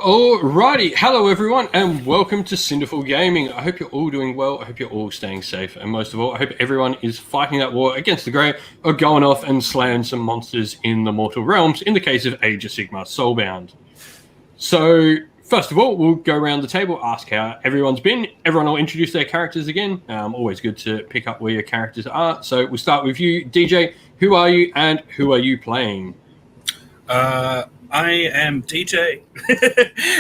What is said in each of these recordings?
Alrighty, hello everyone, and welcome to Cinderful Gaming. I hope you're all doing well. I hope you're all staying safe, and most of all, I hope everyone is fighting that war against the grey, or going off and slaying some monsters in the mortal realms. In the case of Age of Sigmar Soulbound. So, first of all, we'll go around the table, ask how everyone's been. Everyone will introduce their characters again. Always good to pick up where your characters are. So we'll start with you, DJ. Who are you, and who are you playing? I am DJ.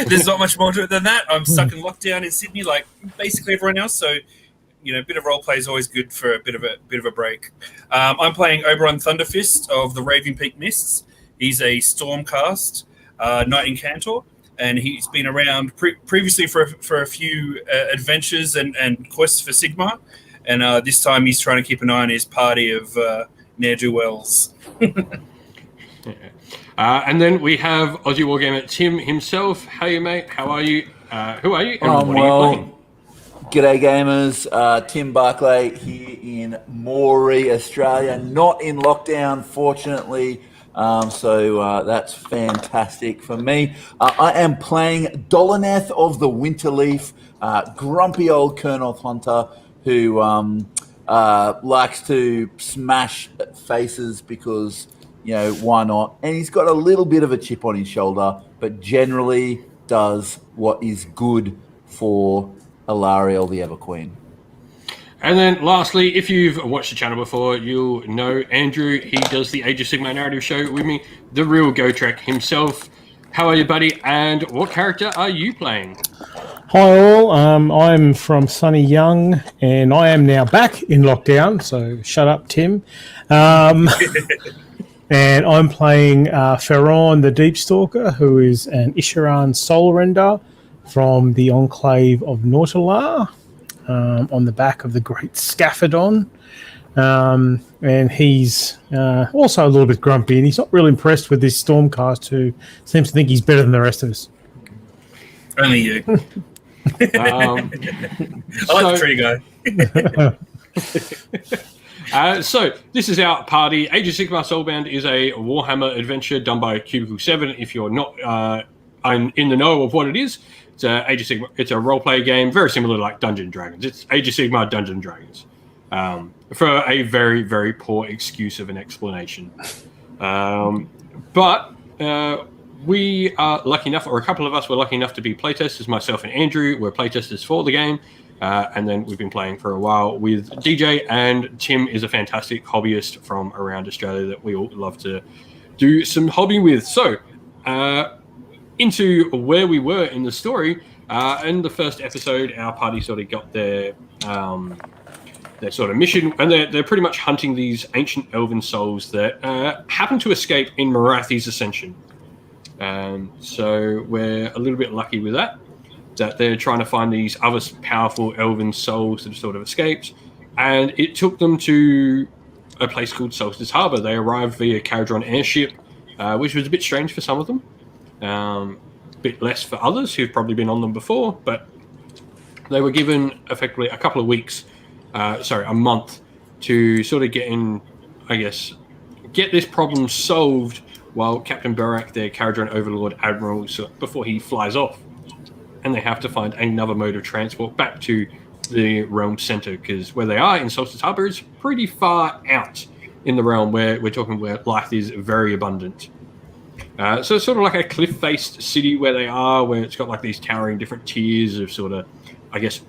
There's not much more to it than that. I'm stuck in lockdown in Sydney, like basically everyone else. So, a bit of role play is always good for a bit of a break. I'm playing Oberon Thunderfist of the Raven Peak Mists. He's a Stormcast Knight Incantor, and he's been around previously for a few adventures and quests for Sigmar. And this time he's trying to keep an eye on his party of ne'er-do-wells. And then we have Aussie Wargamer Tim himself. Hey, mate. How are you? Who are you? And what are you playing? G'day, gamers. Tim Barclay here in Moree, Australia. Not in lockdown, fortunately. So that's fantastic for me. I am playing Dolaneth of the Winterleaf, grumpy old Kurnoth Hunter who likes to smash faces because... why not? And he's got a little bit of a chip on his shoulder, but generally does what is good for Alariel, the Everqueen. And then lastly, if you've watched the channel before, you'll know Andrew. He does the Age of Sigmar narrative show with me, the real Gotrek himself. How are you, buddy? And what character are you playing? Hi all, I'm from Sunny Young, and I am now back in lockdown, so shut up, Tim. And I'm playing Ferron, the Deepstalker, who is an Isharan Soul Render from the Enclave of Nautilar, on the back of the Great Scaphedon. And he's also a little bit grumpy, and he's not really impressed with this Stormcast, who seems to think he's better than the rest of us. Only you. I like the tree guy. So this is our party. Age of Sigmar Soulbound is a Warhammer adventure done by Cubicle 7. If you're not in the know of what it is, it's Age of Sigmar. It's a role-play game, very similar to like Dungeons & Dragons. It's Age of Sigmar Dungeons & Dragons, for a very, very poor excuse of an explanation. But we are lucky enough, or a couple of us were lucky enough to be playtesters. Myself and Andrew were playtesters for the game. And then we've been playing for a while with DJ, and Tim is a fantastic hobbyist from around Australia that we all love to do some hobby with. So, into where we were in the story. In the first episode, our party sort of got their sort of mission, and they're pretty much hunting these ancient elven souls that happen to escape in Marathi's Ascension. So we're a little bit lucky with that they're trying to find these other powerful elven souls that have sort of escaped. And it took them to a place called Solstice Harbour. They arrived via Caradron airship, which was a bit strange for some of them. A bit less for others who've probably been on them before. But they were given effectively a couple of weeks, a month, to sort of get this problem solved while Captain Barak, their Caradron Overlord Admiral, before he flies off. And they have to find another mode of transport back to the realm center, because where they are in Solstice Harbor is pretty far out in the realm where we're talking where life is very abundant. So it's sort of like a cliff-faced city where they are, where it's got like these towering different tiers of sort of,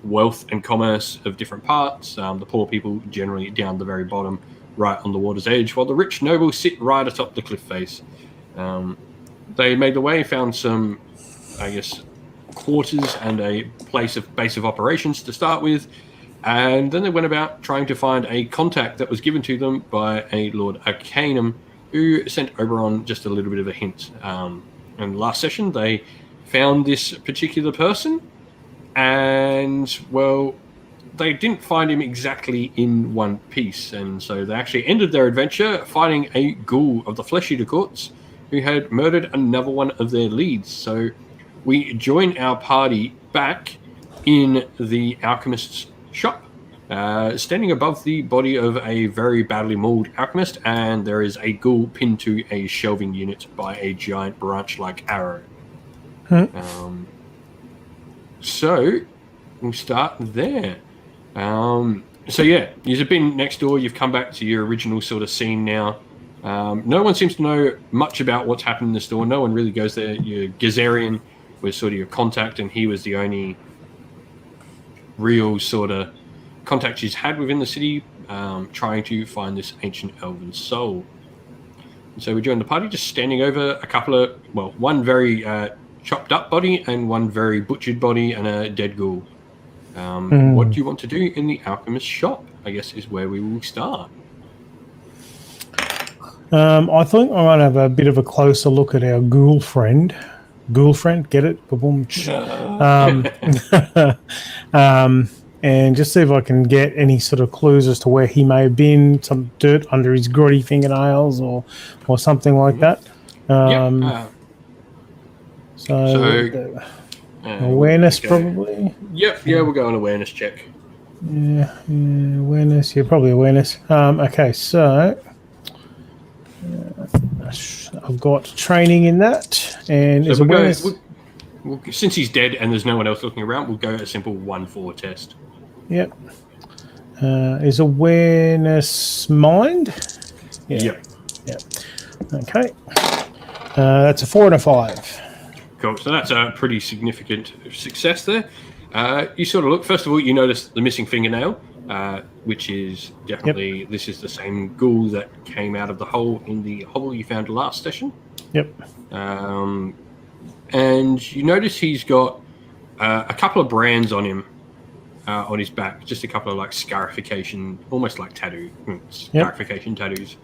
wealth and commerce of different parts. The poor people generally down the very bottom, right on the water's edge, while the rich nobles sit right atop the cliff face. They made the way, found some, quarters and a base of operations to start with, and then they went about trying to find a contact that was given to them by a Lord Arcanum, who sent Oberon just a little bit of a hint. And last session they found this particular person, and they didn't find him exactly in one piece, and so they actually ended their adventure fighting a ghoul of the Flesh Eater Courts who had murdered another one of their leads. So we join our party back in the alchemist's shop, standing above the body of a very badly mauled alchemist, and there is a ghoul pinned to a shelving unit by a giant branch-like arrow. So we'll start there. So yeah, you've been next door. You've come back to your original sort of scene now. No one seems to know much about what's happened in the store. No one really goes there. Your Gazarian was sort of your contact, and he was the only real sort of contact she's had within the city, trying to find this ancient elven soul. And so we joined the party, just standing over a couple of, well, one very chopped up body and one very butchered body and a dead ghoul. What do you want to do in the alchemist shop, I guess, is where we will start. I think I might have a bit of a closer look at our ghoul friend. Ghoul friend, get it? Boom. And just see if I can get any sort of clues as to where he may have been, some dirt under his grotty fingernails or something like that. Awareness probably. Yep, yeah, we'll go an awareness check. Yeah, awareness. Yeah, probably awareness. Okay, so I've got training in that, and So is awareness. Since he's dead and there's no one else looking around, we'll go a simple 1-4 test. Yep. Is awareness mind? Yeah. Yep. Okay. That's a 4 and a 5. Cool. So that's a pretty significant success there. You sort of look. First of all, you notice the missing fingernail, which is definitely this is the same ghoul that came out of the hole in the hovel you found last session. Yep. And you notice he's got a couple of brands on him, on his back, just a couple of like scarification, almost like scarification tattoos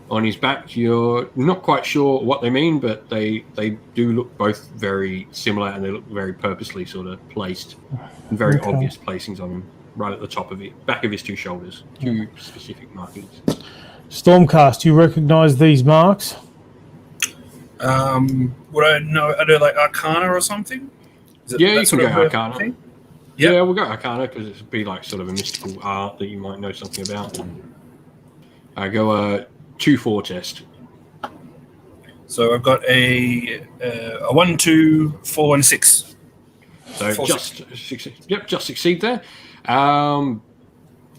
on his back. You're not quite sure what they mean, but they do look both very similar, and they look very purposely sort of placed, and very obvious placings on him, right at the top of it, back of his two shoulders, two specific markings. Stormcast, do you recognise these marks? Would I know? I do like Arcana or something. Yeah, you can go Arcana. Yep. Yeah, we'll go Arcana because it'd be like sort of a mystical art that you might know something about. I go a 2-4 test. So I've got a 1, 2, 4, and 6. So just succeed there.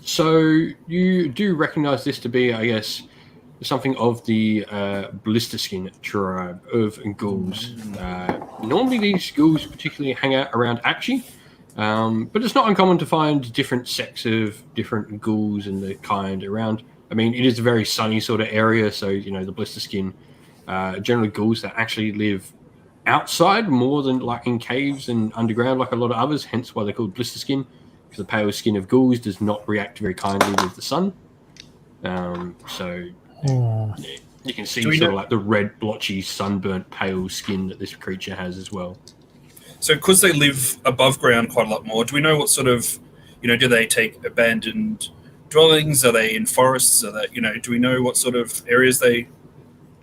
So you do recognise this to be, I guess, something of the blister skin tribe of ghouls. Normally these ghouls particularly hang out around Akshi, but it's not uncommon to find different sects of different ghouls and the kind around. I mean, it is a very sunny sort of area, so, you know, the blister skin, generally ghouls that actually live outside more than like in caves and underground like a lot of others, hence why they're called blister skin, because the pale skin of ghouls does not react very kindly with the sun. You can see sort of like the red, blotchy, sunburnt, pale skin that this creature has as well. So because they live above ground quite a lot more, do we know what sort of, do they take abandoned dwellings? Are they in forests? Are they, do we know what sort of areas they...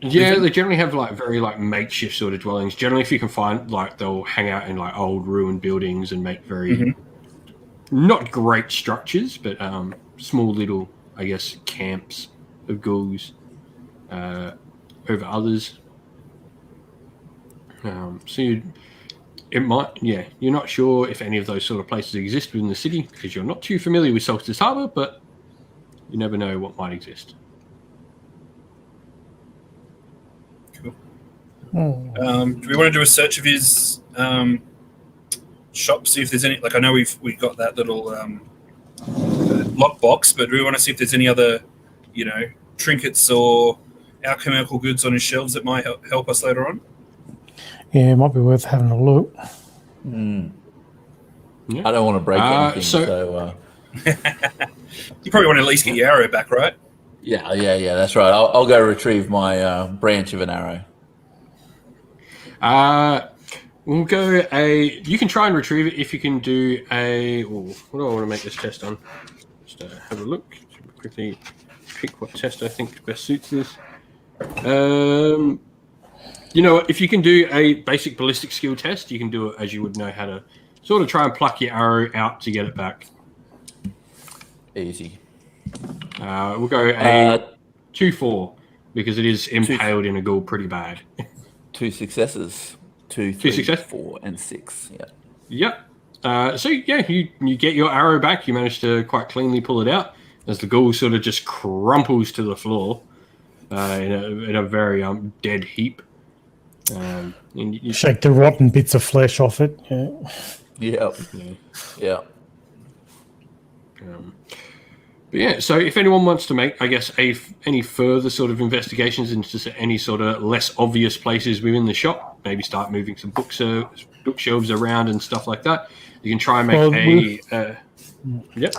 Yeah, they generally have like very like makeshift sort of dwellings. Generally, if you can find, like, they'll hang out in like old ruined buildings and make very not great structures, but small little, I guess, camps of ghouls over others. You're not sure if any of those sort of places exist within the city because you're not too familiar with Solstice Harbour, but you never know what might exist. Do we want to do a search of his shop, see if there's any, like, I know we've got that little lockbox, but do we want to see if there's any other, trinkets or alchemical goods on his shelves that might help us later on? Yeah, it might be worth having a look. Yeah. I don't want to break anything, so... You probably want to at least get your arrow back, right? Yeah, that's right. I'll go retrieve my branch of an arrow. We'll go you can try and retrieve it if you can do what do I want to make this test on? Just have a look. Quickly pick what test I think best suits this. You know what? If you can do a basic ballistic skill test, you can do it as you would know how to sort of try and pluck your arrow out to get it back. Easy. We'll go a 2-4 because it is impaled in a ghoul pretty bad. 2 successes. 2, Two 3, success. 4, and 6. Yeah. Yep. So yeah, you get your arrow back. You manage to quite cleanly pull it out as the ghoul sort of just crumples to the floor in a very dead heap. And you, Shake the rotten bits of flesh off it. Yeah. Yep. Yeah. But yeah, so if anyone wants to make, I guess, any further sort of investigations into any sort of less obvious places within the shop, maybe start moving some bookshelves around and stuff like that, you can try and make Yep.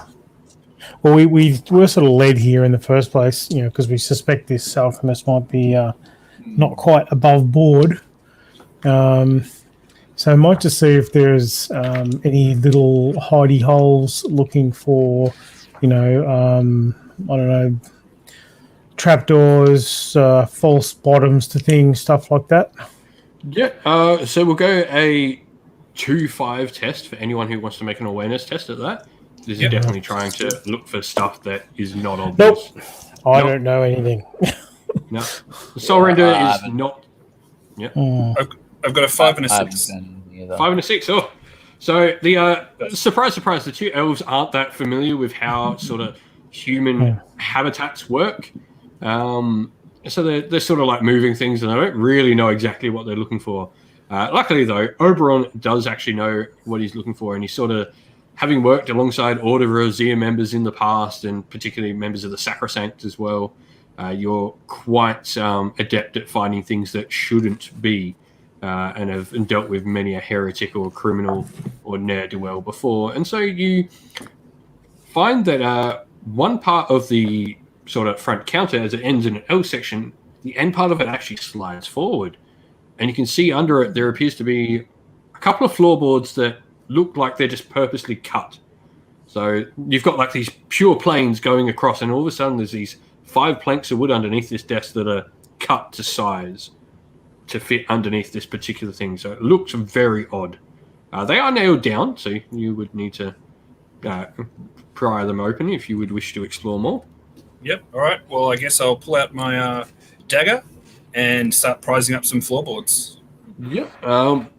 Well, we were sort of led here in the first place, because we suspect this alchemist might be not quite above board. So I might just see if there's any little hidey holes looking for, I don't know, trapdoors, false bottoms to things, stuff like that. Yeah. So we'll go a 2-5 test for anyone who wants to make an awareness test at that. This is definitely trying to look for stuff that is not obvious. Nope. I don't know anything. No. The Soul Render is not. Yeah. I've got a 5 and a 6. 5 and a 6. Oh. So the surprise, the two elves aren't that familiar with how sort of human habitats work. So they're sort of like moving things, and they don't really know exactly what they're looking for. Luckily, though, Oberon does actually know what he's looking for, and he's sort of, having worked alongside Order of Rosea members in the past, and particularly members of the Sacrosanct as well, you're quite adept at finding things that shouldn't be, and have dealt with many a heretic or criminal or ne'er-do-well before. And so you find that one part of the sort of front counter, as it ends in an L section, the end part of it actually slides forward. And you can see under it there appears to be a couple of floorboards that look like they're just purposely cut. So you've got like these pure planes going across, and all of a sudden there's these 5 planks of wood underneath this desk that are cut to size to fit underneath this particular thing. So it looks very odd. They are nailed down, so you would need to pry them open if you would wish to explore more. Yep. All right. Well, I guess I'll pull out my dagger and start prizing up some floorboards. Yep.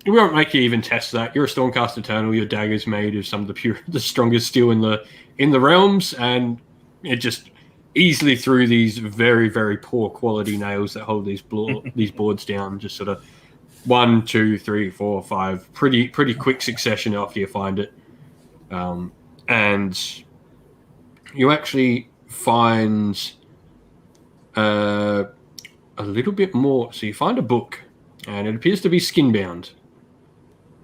We won't make you even test that. You're a Stormcast Eternal. Your dagger's made of some of the strongest steel in the realms, and it just easily through these very, very poor quality nails that hold these boards down. Just sort of 1, 2, 3, 4, 5, pretty quick succession after you find it, and you actually find a little bit more. So you find a book, and it appears to be skin-bound,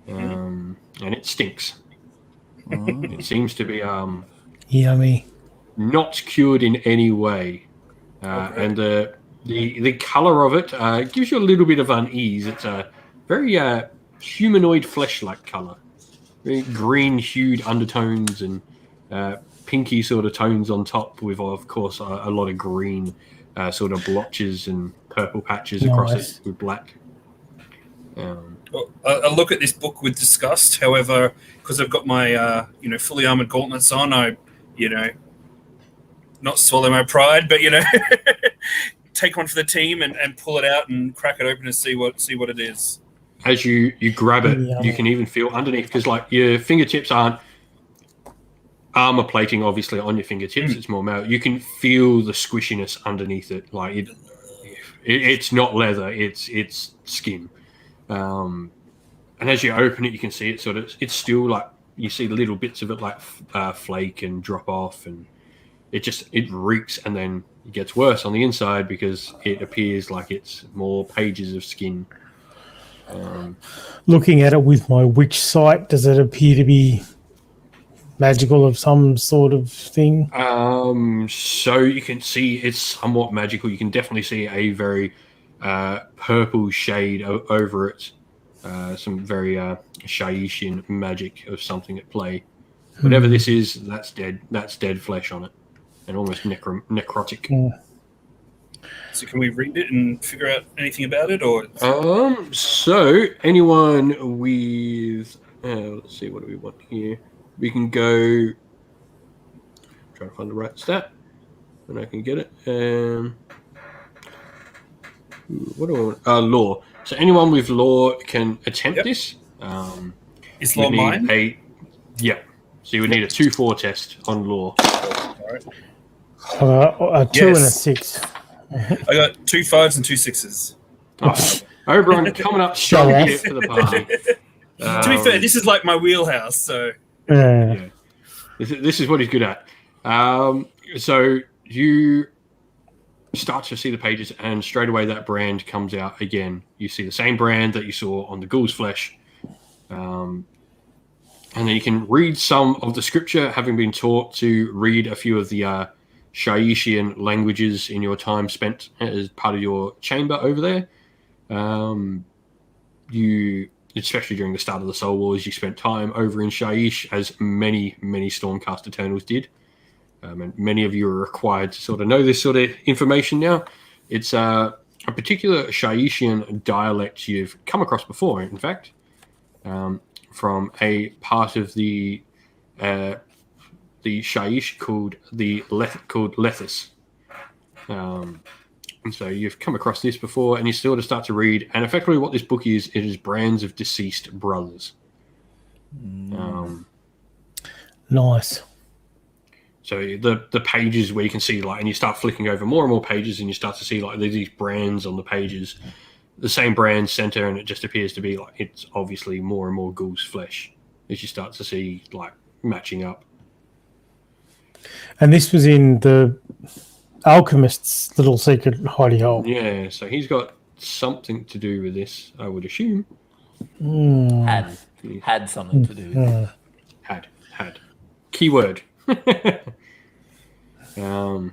and it stinks. It seems to be yummy, not cured in any way, and the color of it gives you a little bit of unease. It's a very humanoid flesh-like color, very green-hued undertones and pinky sort of tones on top, with of course a lot of green sort of blotches and purple patches across it with black. I look at this book with disgust. However, because I've got my fully armored gauntlets on, I not swallow my pride, but take one for the team and pull it out and crack it open and see what it is. As you grab it, you can even feel underneath, because like your fingertips aren't armor plating, obviously on your fingertips. It's more metal. You can feel the squishiness underneath it. Like it's not leather. It's skin. And as you open it, you can see it's still like, you see little bits of it like flake and drop off, and it reeks, and then it gets worse on the inside because it appears like it's more pages of skin. Looking at it with my witch sight, does it appear to be magical of some sort of thing? So you can see it's somewhat magical. You can definitely see a very purple shade over it. Some very Shaishian magic of something at play. Whatever this is, that's dead. That's dead flesh on it, and almost necrotic. Yeah. So can we read it and figure out anything about it, or? So anyone with let's see, what do we want here? We can go. Try to find the right stat, and I can get it. Law. So anyone with law can attempt Yep. this. Is You law would mine? need So you would need a 2-4 test on law. All right. A 2 and a Yes. 6. I got 2 5s and 2 6s. Nice. Oberon coming up Show strong off. here for the party. To be fair, this is like my wheelhouse, so Yeah. Yeah. This is what he's good at. So you start to see the pages, and straight away that brand comes out again. You see the same brand that you saw on the ghoul's flesh. And then you can read some of the scripture, having been taught to read a few of the Shaishian languages in your time spent as part of your chamber over there. You, especially during the start of the Soul Wars, you spent time over in Shaiish, as many Stormcast Eternals did. And many of you are required to sort of know this sort of information now. It's a particular Shaishian dialect you've come across before, in fact. From a part of the Shaiish called Lethis. And so you've come across this before, and you sort of start to read. And effectively, what this book is, it is brands of deceased brothers. Nice. So the pages where you can see, like, and you start flicking over more and more pages, and you start to see like these brands on the pages. The same brand center, and it just appears to be like it's obviously more and more ghoul's flesh as you start to see like matching up. And this was in the alchemist's little secret hidey hole. Yeah, so he's got something to do with this, I would assume. Had something to do with it. Had. Keyword. I'm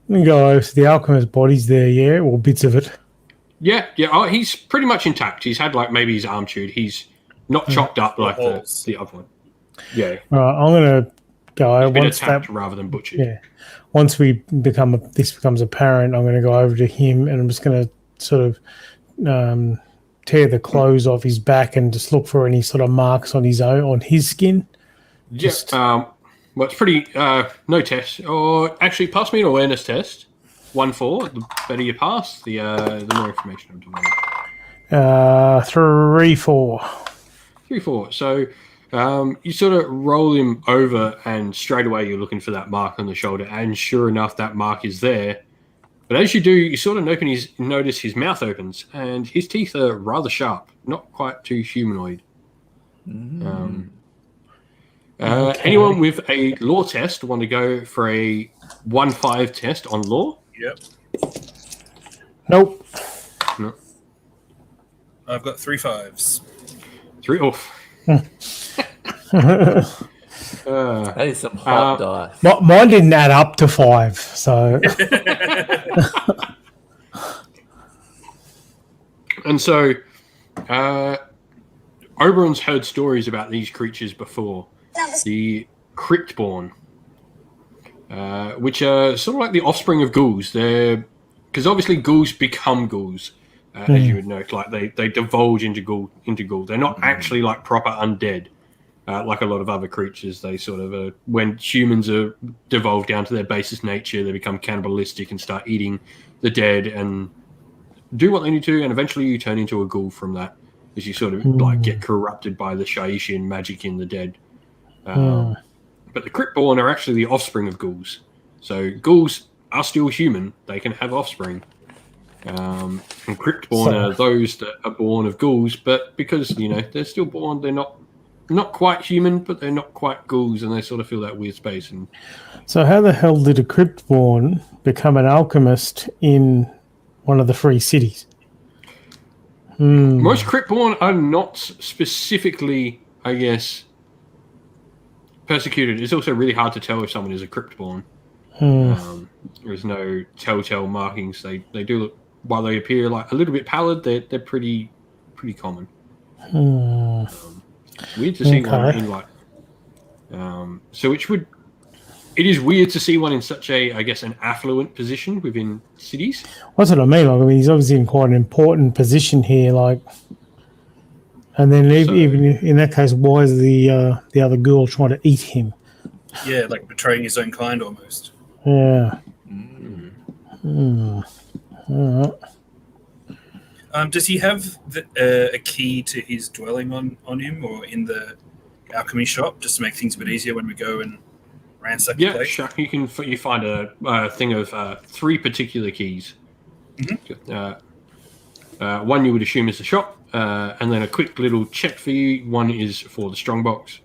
going to go over to the alchemist's body's there, yeah, or bits of it. Yeah. Oh, he's pretty much intact. He's had like maybe his arm chewed. He's not chopped up like the other one. Yeah. Right, I'm going to go He's been once attacked that. rather than butchered. Yeah. Once this becomes apparent, I'm going to go over to him, and I'm just going to sort of tear the clothes off his back and just look for any sort of marks on his skin. Just well, it's pretty no test. Or actually, pass me an awareness test. 1-4. The better you pass, the more information I'm doing. 3-4. 3-4. So you sort of roll him over, and straight away you're looking for that mark on the shoulder, and sure enough, that mark is there. But as you do, you sort of notice his mouth opens, and his teeth are rather sharp, not quite too humanoid. Anyone with a law test want to go for a 1-5 test on law? yep. Nope. No. I've got 3 5s. 3 off. That is some hot dice. Mine didn't add up to 5, so And so Oberon's heard stories about these creatures before. The Cryptborn, which are sort of like the offspring of ghouls. Because obviously ghouls become ghouls, as you would know. Like they divulge into ghoul. They're not actually like proper undead, like a lot of other creatures. They sort of when humans are devolved down to their basest nature, they become cannibalistic and start eating the dead and do what they need to, and eventually you turn into a ghoul from that, as you sort of like get corrupted by the Shaishian magic in the dead. But the Cryptborn are actually the offspring of ghouls. So ghouls are still human; they can have offspring. And Cryptborn are those that are born of ghouls, but because they're still born, they're not quite human, but they're not quite ghouls, and they sort of feel that weird space. And so how the hell did a Cryptborn become an alchemist in one of the free cities? Most Cryptborn are not specifically, I guess, persecuted. It's also really hard to tell if someone is a Cryptborn. There's no telltale markings. They do look, while they appear like a little bit pallid, they're pretty common. Weird to see one in like. So it is weird to see one in such a, I guess, an affluent position within cities. That's what I mean. Like, I mean, he's obviously in quite an important position here. Like, and then even in that case, why is the other girl trying to eat him? Yeah, like betraying his own kind almost. Yeah. All right. Does he have a key to his dwelling on him, or in the alchemy shop, just to make things a bit easier when we go and ransack the Yeah, place? sure. You find a thing of 3 particular keys. One you would assume is the shop, and then a quick little check for you. One is for the strongbox,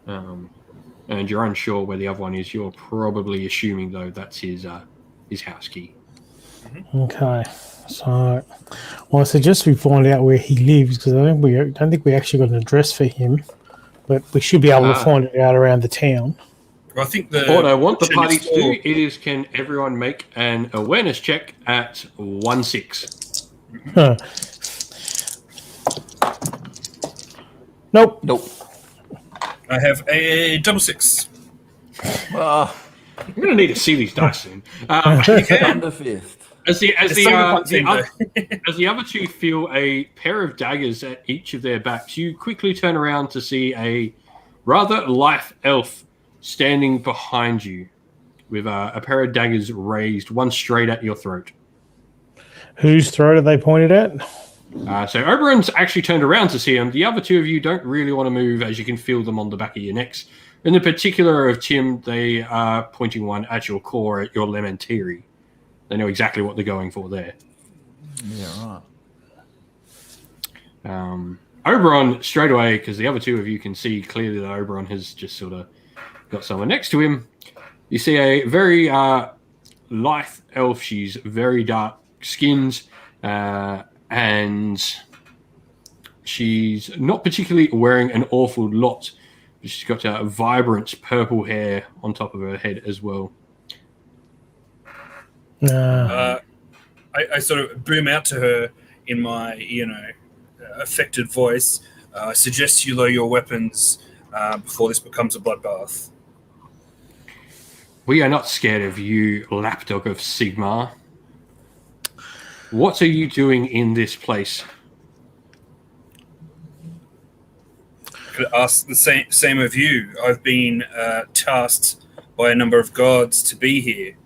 and you're unsure where the other one is. You're probably assuming though that's his house key. Okay. So, well, I suggest we find out where he lives because I don't think we actually got an address for him, but we should be able to find it out around the town. Well, I think What I want the party to do is, can everyone make an awareness check at 1-6? Huh. Nope. I have a double 6. Oh, I'm going to need to see these dice soon. under fist. As the the other two feel a pair of daggers at each of their backs, you quickly turn around to see a rather lithe elf standing behind you with a pair of daggers raised, one straight at your throat. Whose throat are they pointed at? So Oberon's actually turned around to see him. The other two of you don't really want to move, as you can feel them on the back of your necks. In the particular of Tim, they are pointing one at your core, at your Lamentiri. They know exactly what they're going for there. Yeah, right. Oberon, straight away, because the other two of you can see clearly that Oberon has just sort of got someone next to him. You see a very lithe elf. She's very dark skinned, and she's not particularly wearing an awful lot. She's got a vibrant purple hair on top of her head as well. I sort of boom out to her in my, affected voice. I suggest you lower your weapons before this becomes a bloodbath. We are not scared of you, lapdog of Sigmar. What are you doing in this place? Could ask the same of you. I've been tasked by a number of gods to be here.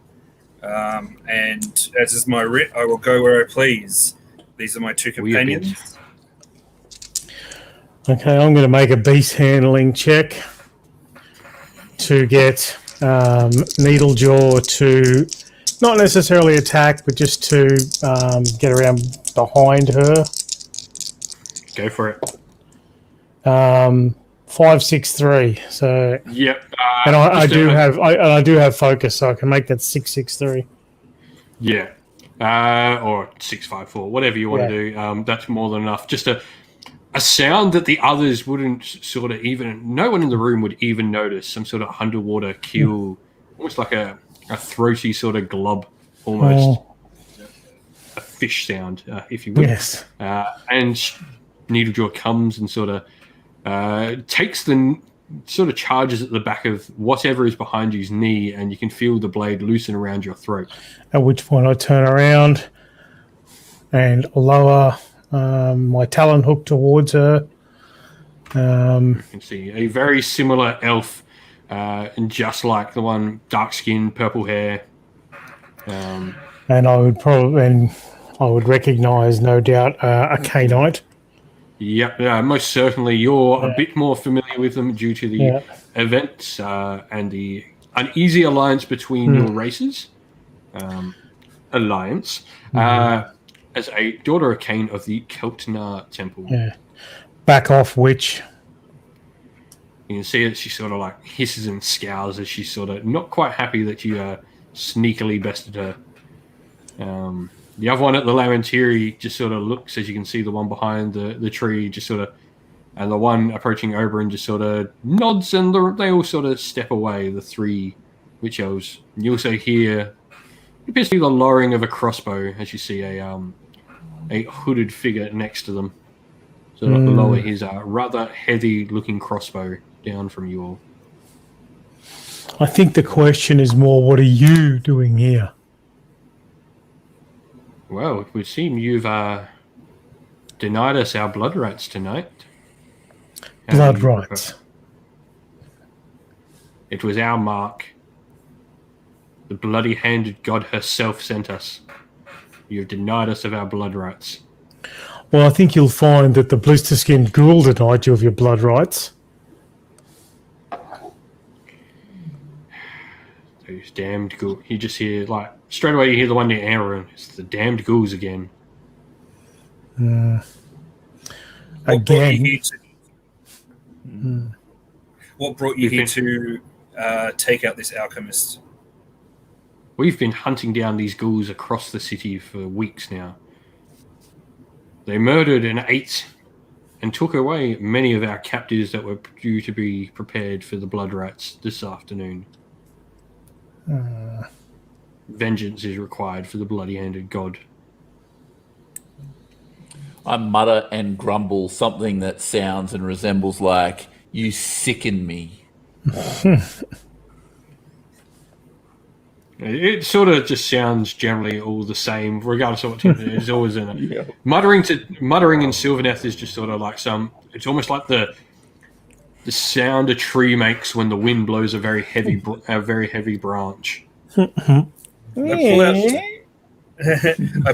And as is my writ, I will go where I please. These are my 2 companions. Okay, I'm going to make a beast handling check to get Needlejaw to not necessarily attack, but just to get around behind her. Go for it. 563. So yep. And I do have focus, so I can make that 663. Yeah, or 654, whatever you want to do. That's more than enough. Just a sound that the others wouldn't sort of even. No one in the room would even notice. Some sort of underwater keel, almost like a throaty sort of glub, almost a fish sound, if you will. Yes. And Needlejaw comes and sort of takes the. Sort of charges at the back of whatever is behind you's knee, and you can feel the blade loosen around your throat. At which point I turn around and lower my talon hook towards her. You can see a very similar elf, and just like the one, dark skin, purple hair. And I would recognise, no doubt, a Canite. Yep, most certainly. You're a bit more familiar with them due to the events and the uneasy alliance between your races. As a daughter of Cain of the Keltnar Temple. Yeah. Back off, witch. You can see that she sort of like hisses and scowls as she's sort of not quite happy that you sneakily bested her. The other one at the Lamentiri just sort of looks, as you can see the one behind the tree, just sort of, and the one approaching Oberon just sort of nods, and they all sort of step away, the 3 witch elves. You also hear, it appears to be the lowering of a crossbow, as you see a hooded figure next to them. So lower his rather heavy-looking crossbow down from you all. I think the question is more, what are you doing here? Well, it would seem you've denied us our blood rights tonight. Blood rights? It was our mark. The bloody-handed god herself sent us. You've denied us of our blood rights. Well, I think you'll find that the blister-skinned ghoul denied you of your blood rights. Those damned ghouls. You just hear, like, straight away you hear the one near Aaron. It's the damned ghouls again. What brought you Again. here what brought you here to take out this alchemist? We've been hunting down these ghouls across the city for weeks now. They murdered and ate and took away many of our captives that were due to be prepared for the blood rites this afternoon. Vengeance is required for the bloody-handed god. I mutter and grumble something that sounds and resembles like, "You sicken me." It sort of just sounds generally all the same, regardless of what tune it is. Always in it. Muttering in Sylvaneth is just sort of like it's almost like the sound a tree makes when the wind blows a very heavy branch. I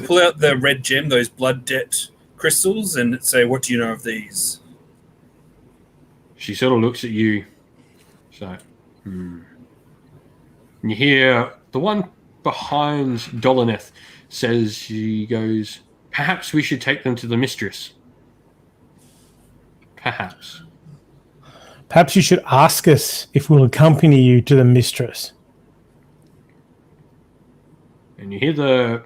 pull out the red gem, those blood debt crystals, and say, "What do you know of these?" She sort of looks at you. So, And you hear the one behind Dolaneth says, she goes, "Perhaps we should take them to the mistress." Perhaps. Perhaps you should ask us if we'll accompany you to the mistress. And you hear the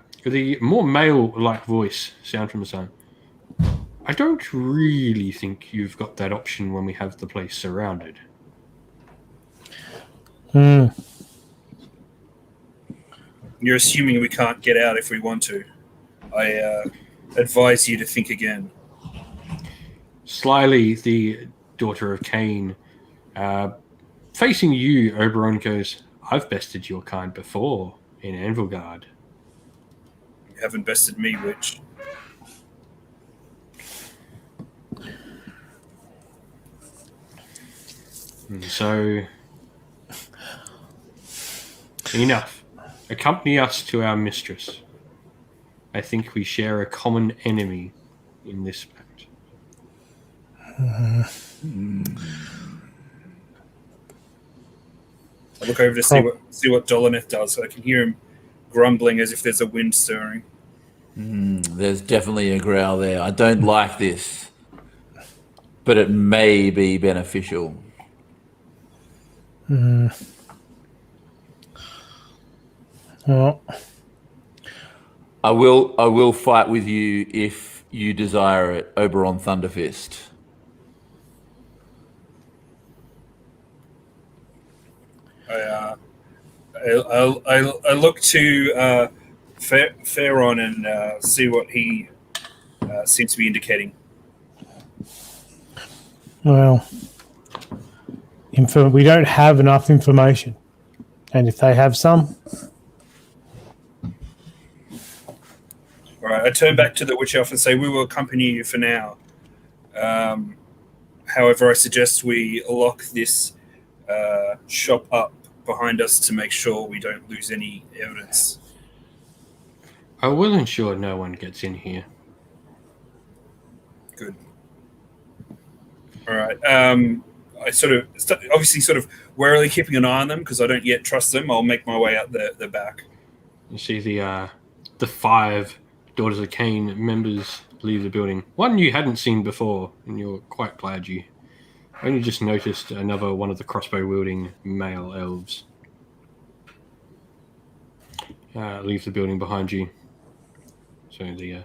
more male-like voice sound from the sun. "I don't really think you've got that option when we have the place surrounded." You're assuming we can't get out if we want to. I advise you to think again. Slyly, the daughter of Cain, facing you, Oberon goes, "I've bested your kind before in Anvilgard." You haven't bested me, witch. And so, enough. Accompany us to our mistress. I think we share a common enemy in this fact. I look over to see what Dolaneth does. I can hear him grumbling as if there's a wind stirring. There's definitely a growl there. I don't like this, but it may be beneficial. Well, I will fight with you if you desire it, Oberon Thunderfist. I look to Pharaon and see what he seems to be indicating. well, we don't have enough information. And if they have some... All right, I turn back to the witch elf and say, "We will accompany you for now. However, I suggest we lock this shop up behind us to make sure we don't lose any evidence." I will ensure no one gets in here. Good. All right. I obviously sort of warily keeping an eye on them because I don't yet trust them. I'll make my way out the back. You see the 5 Daughters of Cain members leave the building. One you hadn't seen before, and you're quite glad you only just noticed another one of the crossbow-wielding male elves leave the building behind you. So the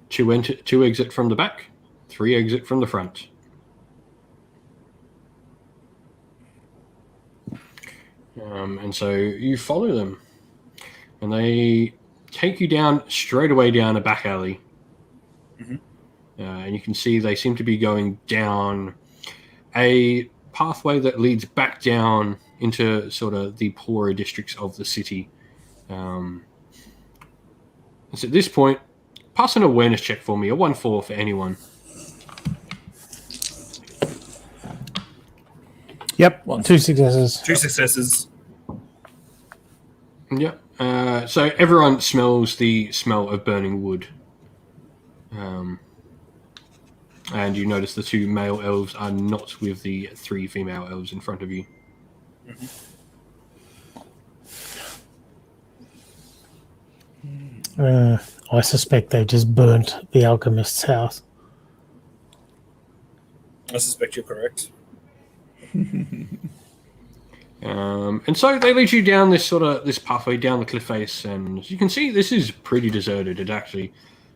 2 exit from the back, 3 exit from the front. And so you follow them, and they take you down straight away down a back alley. And you can see they seem to be going down a pathway that leads back down into sort of the poorer districts of the city. So at this point, pass an awareness check for me, a 1-4 for anyone. Yep, 2 successes. 2 successes. Yep. So everyone smells the smell of burning wood. And you notice the 2 male elves are not with the 3 female elves in front of you. I suspect they just burnt the alchemist's house. I suspect you're correct. And so they lead you down this pathway down the cliff face, and you can see this is pretty deserted. It actually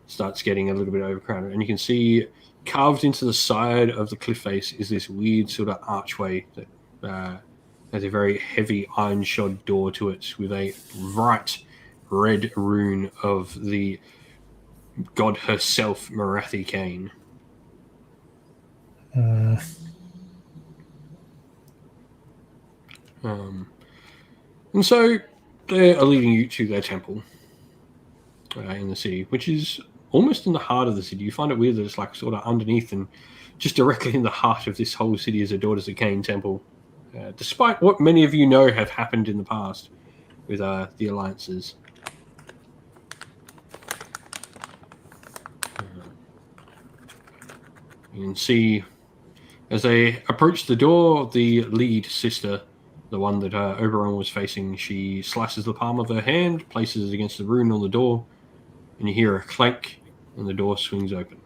starts getting a little bit overcrowded, and you can see carved into the side of the cliff face is this weird sort of archway that has a very heavy iron shod door to it with a bright red rune of the god herself, Marathi Kane. And so they are leading you to their temple in the city, which is almost in the heart of the city. You find it weird that it's like sort of underneath and just directly in the heart of this whole city is a Daughters of Cain temple, despite what many of you know have happened in the past with the alliances. You can see as they approach the door, the lead sister, the one that Oberon was facing, she slices the palm of her hand, places it against the rune on the door, and you hear a clank, and the door swings open.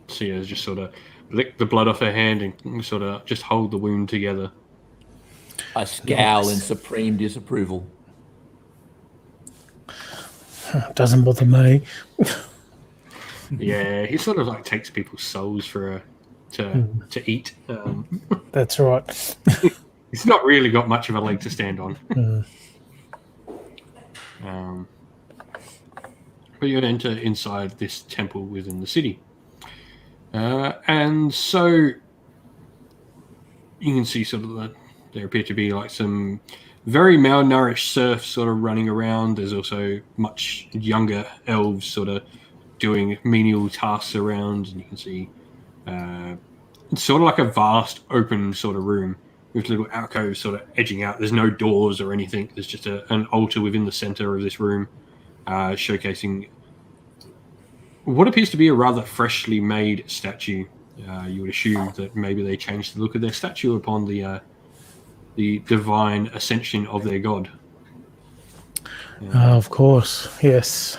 Sia just sort of lick the blood off her hand and sort of just hold the wound together. I scowl in supreme disapproval. Doesn't bother me. Yeah, he sort of like takes people's souls for to eat. That's right. He's not really got much of a leg to stand on. But you enter inside this temple within the city. And so you can see sort of there appear to be like some very malnourished serfs sort of running around. There's also much younger elves sort of doing menial tasks around, and you can see it's sort of like a vast open sort of room with little alcoves sort of edging out. There's no doors or anything. There's just an altar within the center of this room, showcasing what appears to be a rather freshly made statue. You would assume that maybe they changed the look of their statue upon the divine ascension of their god. Of course, yes.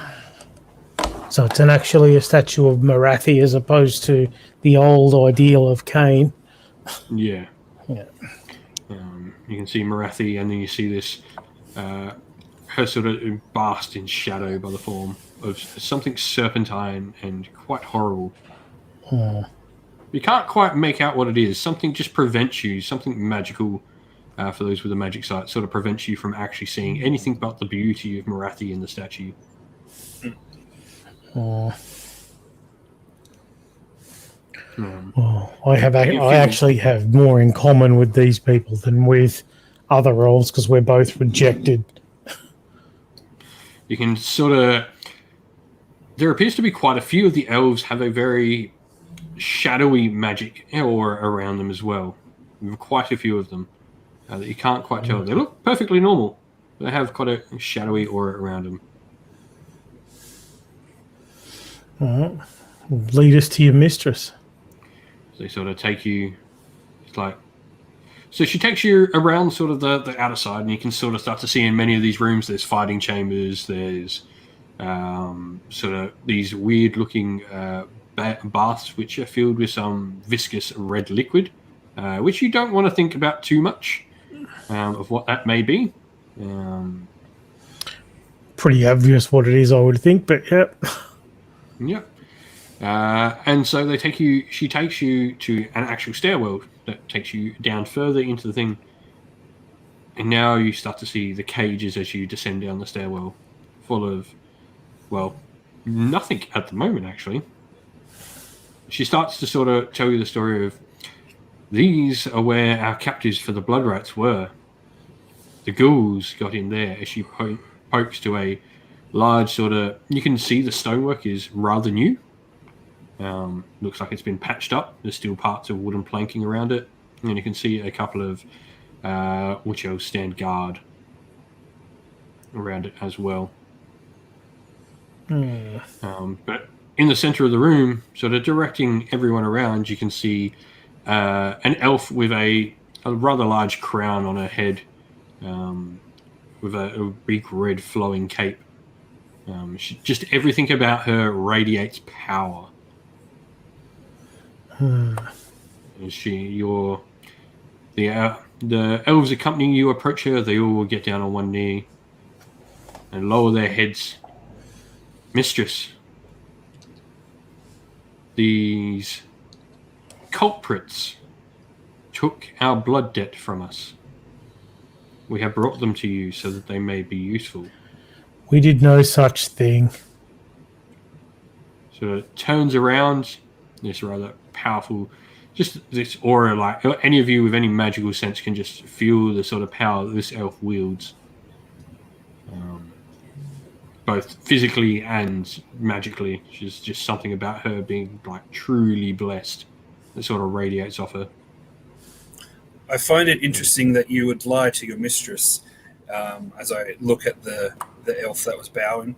So it's actually a statue of Marathi as opposed to the old ideal of Cain. Yeah. Yeah. You can see Marathi, and then you see this her sort of basked in shadow by the form of something serpentine and quite horrible. You can't quite make out what it is. Something just prevents you, something magical, for those with a magic sight, sort of prevents you from actually seeing anything but the beauty of Marathi in the statue. Well, I actually have more in common with these people than with other elves because we're both rejected. You can sort of... There appears to be quite a few of the elves have a very shadowy magic aura around them as well. Quite a few of them that you can't quite tell. They look perfectly normal. They have quite a shadowy aura around them. Lead us to your mistress. So they sort of take you... It's like... So she takes you around sort of the outer side, and you can sort of start to see in many of these rooms there's fighting chambers, there's sort of these weird-looking baths which are filled with some viscous red liquid, which you don't want to think about too much of what that may be. Pretty obvious what it is, I would think, but yep. Yep. And so they take you. She takes you to an actual stairwell that takes you down further into the thing. And now you start to see the cages as you descend down the stairwell, full of, well, nothing at the moment, actually. She starts to sort of tell you the story of, these are where our captives for the blood rites were. The ghouls got in there as she pokes to a large sort of... You can see the stonework is rather new. Looks like it's been patched up. There's still parts of wooden planking around it. and you can see a couple of witch elves stand guard around it as well. But in the center of the room, sort of directing everyone around, you can see an elf with a rather large crown on her head, with a big red flowing cape. Just everything about her radiates power. The elves accompanying you approach her. They all get down on one knee and lower their heads. Mistress, these culprits took our blood debt from us. We have brought them to you so that they may be useful. We did no such thing. So it turns around, this rather powerful, just this aura, like any of you with any magical sense can just feel the sort of power that this elf wields. Both physically and magically. She's just something about her being like truly blessed that sort of radiates off her. I find it interesting that you would lie to your mistress, as I look at the elf that was bowing,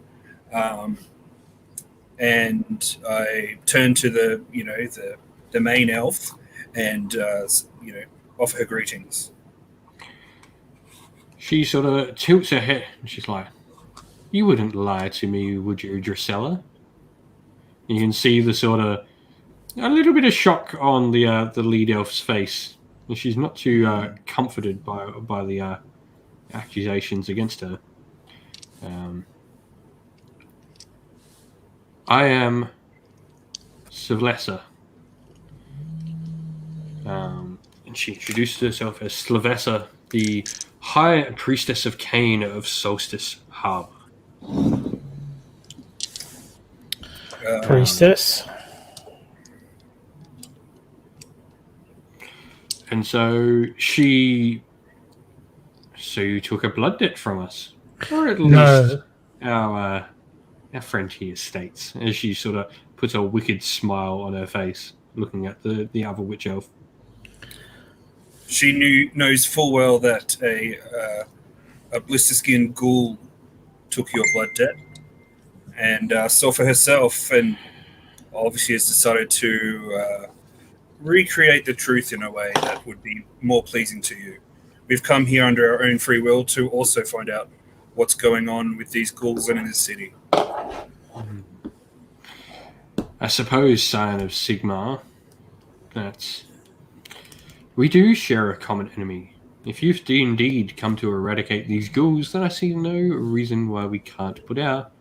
and I turn to the main elf and offer her greetings. She sort of tilts her head and she's like, "You wouldn't lie to me, would you, Drusilla?" You can see the sort of a little bit of shock on the lead elf's face. And she's not too comforted by the accusations against her. I am Sylvessa. And she introduced herself as Sylvessa, the High Priestess of Cain of Solstice Harbor. Priestess. And so you took a blood debt from us, or at least our friend here states, as she sort of puts a wicked smile on her face, looking at the other witch elf. She knows full well that a blister-skinned ghoul took your blood debt, and saw for herself, and obviously has decided to recreate the truth in a way that would be more pleasing to you. We've come here under our own free will to also find out what's going on with these ghouls and in the city. I suppose, Scion of Sigmar, that we do share a common enemy. If you've indeed come to eradicate these ghouls, then I see no reason why we can't put our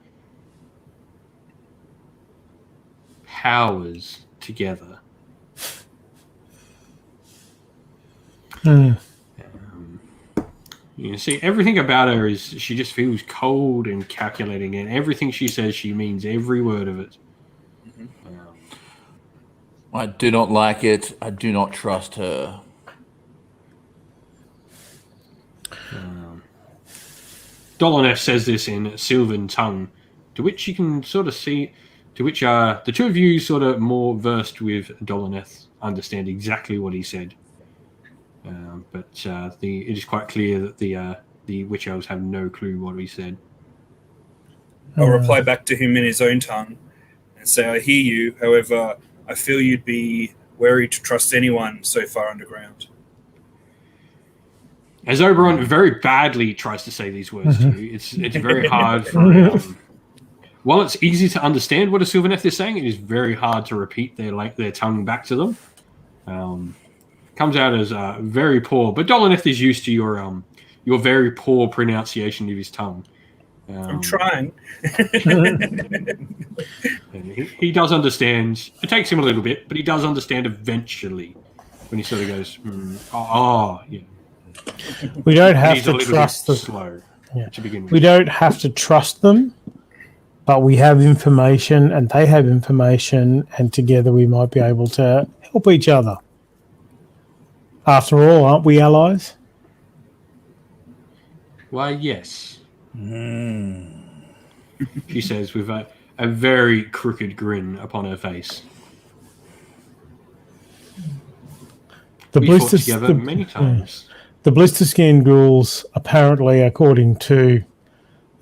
powers together. You can see everything about her is she just feels cold and calculating, and everything she says, she means every word of it. I do not like it. I do not trust her. Dolanef says this in Sylvan tongue, to which you can sort of see, to which the two of you sort of more versed with Dolanef understand exactly what he said. But it is quite clear that the witch elves have no clue what he said. I'll reply back to him in his own tongue and say, I hear you, however, I feel you'd be wary to trust anyone so far underground. As Oberon very badly tries to say these words to you, it's very hard for while it's easy to understand what a Sylvaneth is saying, it is very hard to repeat their tongue back to them. Comes out as very poor, but Dolaneth is used to your very poor pronunciation of his tongue. I'm trying. He does understand. It takes him a little bit, but he does understand eventually when he sort of goes, yeah. We don't have to trust them. Slow to begin with. We don't have to trust them, but we have information and they have information, and together we might be able to help each other. After all, aren't we allies? Why, yes. She says with a very crooked grin upon her face. The We fought together many times. The blister skin ghouls, apparently, according to,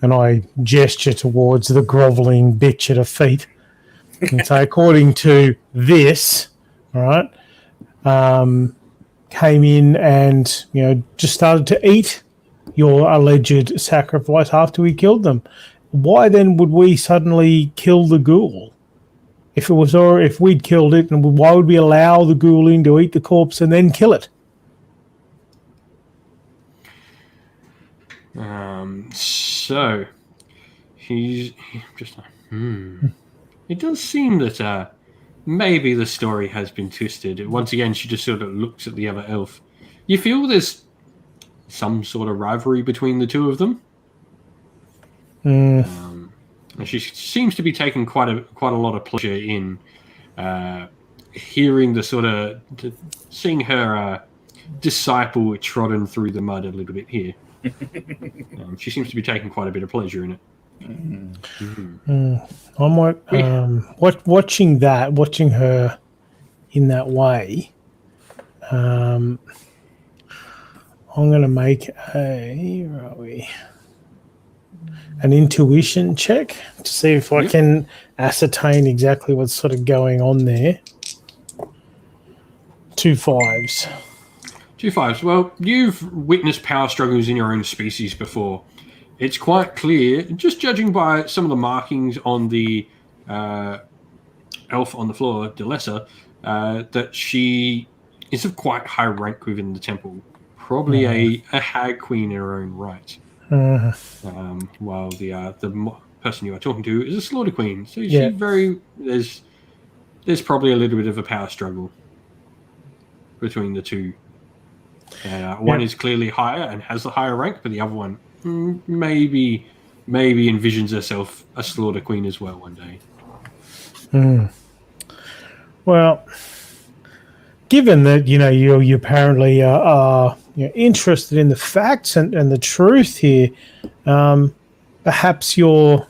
and I gesture towards the groveling bitch at her feet, and say, according to this, all right, came in and just started to eat your alleged sacrifice after we killed them. Why then would we suddenly kill the ghoul? If it was, or if we'd killed it, and why would we allow the ghoul in to eat the corpse and then kill it? So he's just It does seem that maybe the story has been twisted. Once again, she just sort of looks at the other elf. You feel there's some sort of rivalry between the two of them. And she seems to be taking quite a lot of pleasure in hearing the sort of seeing her disciple trodden through the mud a little bit here. She seems to be taking quite a bit of pleasure in it. I might watching her in that way. I'm going to make an intuition check to see if I can ascertain exactly what's sort of going on there. 2 5s. 2 5s. Well, you've witnessed power struggles in your own species before. It's quite clear, just judging by some of the markings on the elf on the floor, Delessa, that she is of quite high rank within the temple. Probably a hag queen in her own right. While the person you are talking to is a slaughter queen. So there's probably a little bit of a power struggle between the two. One is clearly higher and has a higher rank, but the other one maybe envisions herself a slaughter queen as well one day. Well, given that you apparently are interested in the facts and the truth here, perhaps your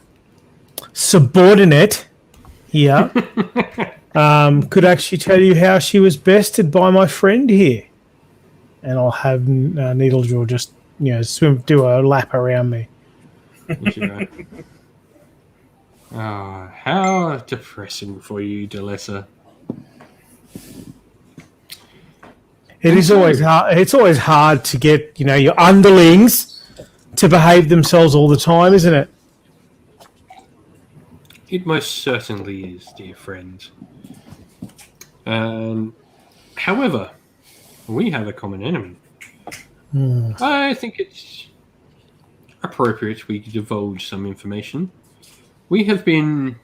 subordinate here could actually tell you how she was bested by my friend here. And I'll have Needlejaw just do a lap around me. Right. Oh, how depressing for you, Delessa. It's always hard. It's always hard to get your underlings to behave themselves all the time, isn't it? It most certainly is, dear friend. However, we have a common enemy. I think it's appropriate we divulge some information. We have been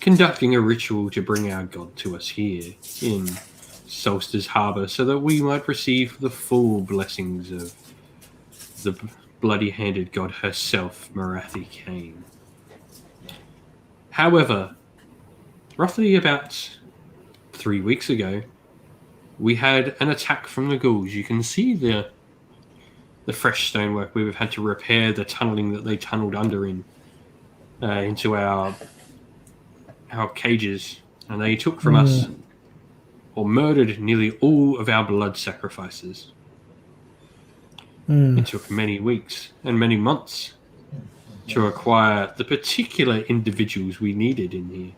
conducting a ritual to bring our god to us here in Solstice Harbour so that we might receive the full blessings of the bloody-handed god herself, Marathi Kane. However, roughly about 3 weeks ago, we had an attack from the ghouls. You can see the fresh stonework. We've had to repair the tunneling that they tunneled under into our cages, and they took from us or murdered nearly all of our blood sacrifices. It took many weeks and many months to acquire the particular individuals we needed in here.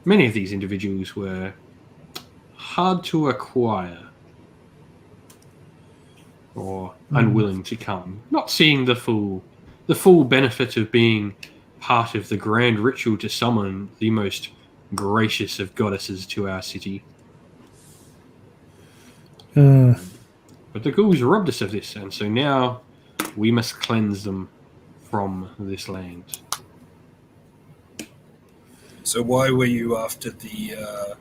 Many of these individuals were hard to acquire or unwilling to come, not seeing the full benefit of being part of the grand ritual to summon the most gracious of goddesses to our city. But the ghouls robbed us of this, and so now we must cleanse them from this land. So why were you after the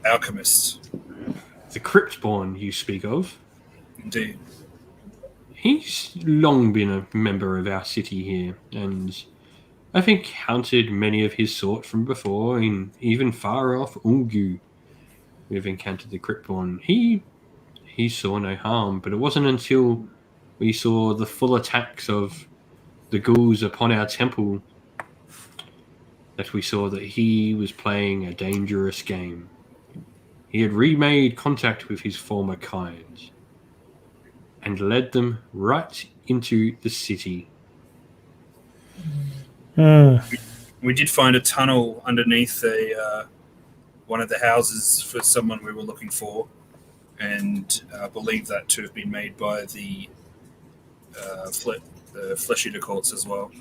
alchemist? The Cryptborn you speak of? Indeed. He's long been a member of our city here, and I've encountered many of his sort from before, in even far off Ungu. We've encountered the Cryptborn. He saw no harm, but it wasn't until we saw the full attacks of the ghouls upon our temple that we saw that he was playing a dangerous game. he had remade contact with his former kind and led them right into the city. We did find a tunnel underneath one of the houses for someone we were looking for, and believe that to have been made by the flesh eater courts as well.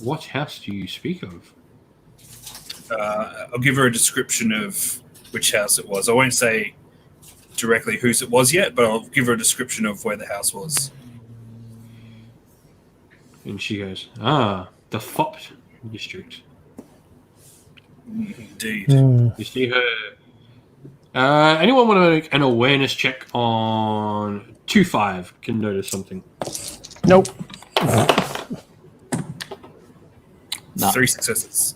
What house do you speak of? I'll give her a description of which house it was. I won't say directly whose it was yet, but I'll give her a description of where the house was. And she goes, the Fop district. Indeed. You see her. Anyone want to make an awareness check on 2-5? Can notice something. Nope. No. 3 successes.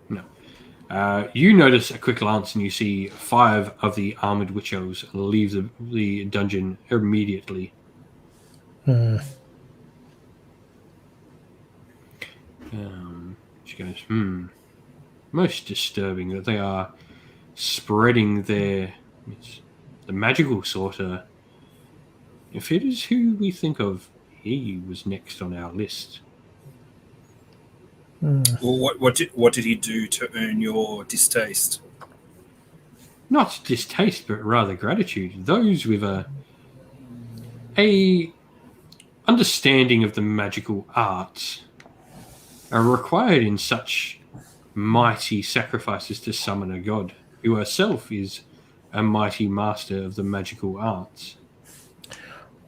No. You notice a quick glance and you see 5 of the armored witch elves leave the dungeon immediately. She goes, most disturbing that they are spreading the magical sorter. If it is who we think of, he was next on our list. Well, what did he do to earn your distaste? Not distaste, but rather gratitude. Those with a understanding of the magical arts are required in such mighty sacrifices to summon a god, who herself is a mighty master of the magical arts.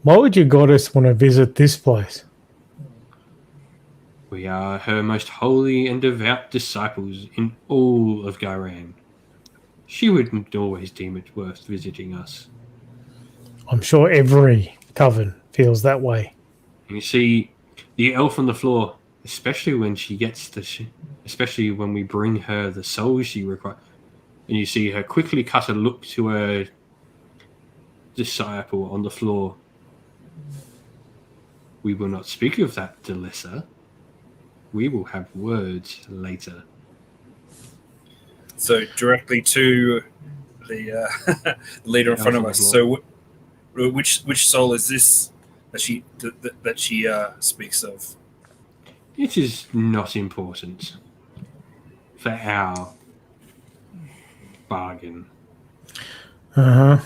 Why would your goddess want to visit this place? We are her most holy and devout disciples in all of Gairan. She wouldn't always deem it worth visiting us. I'm sure every coven feels that way. And you see the elf on the floor, especially when she gets especially when we bring her the soul she requires. And you see her quickly cut a look to her disciple on the floor. We will not speak of that, Delessa. We will have words later. So directly to the leader in front of us. So, which soul is this that she speaks of? It is not important for our bargain. Uh-huh.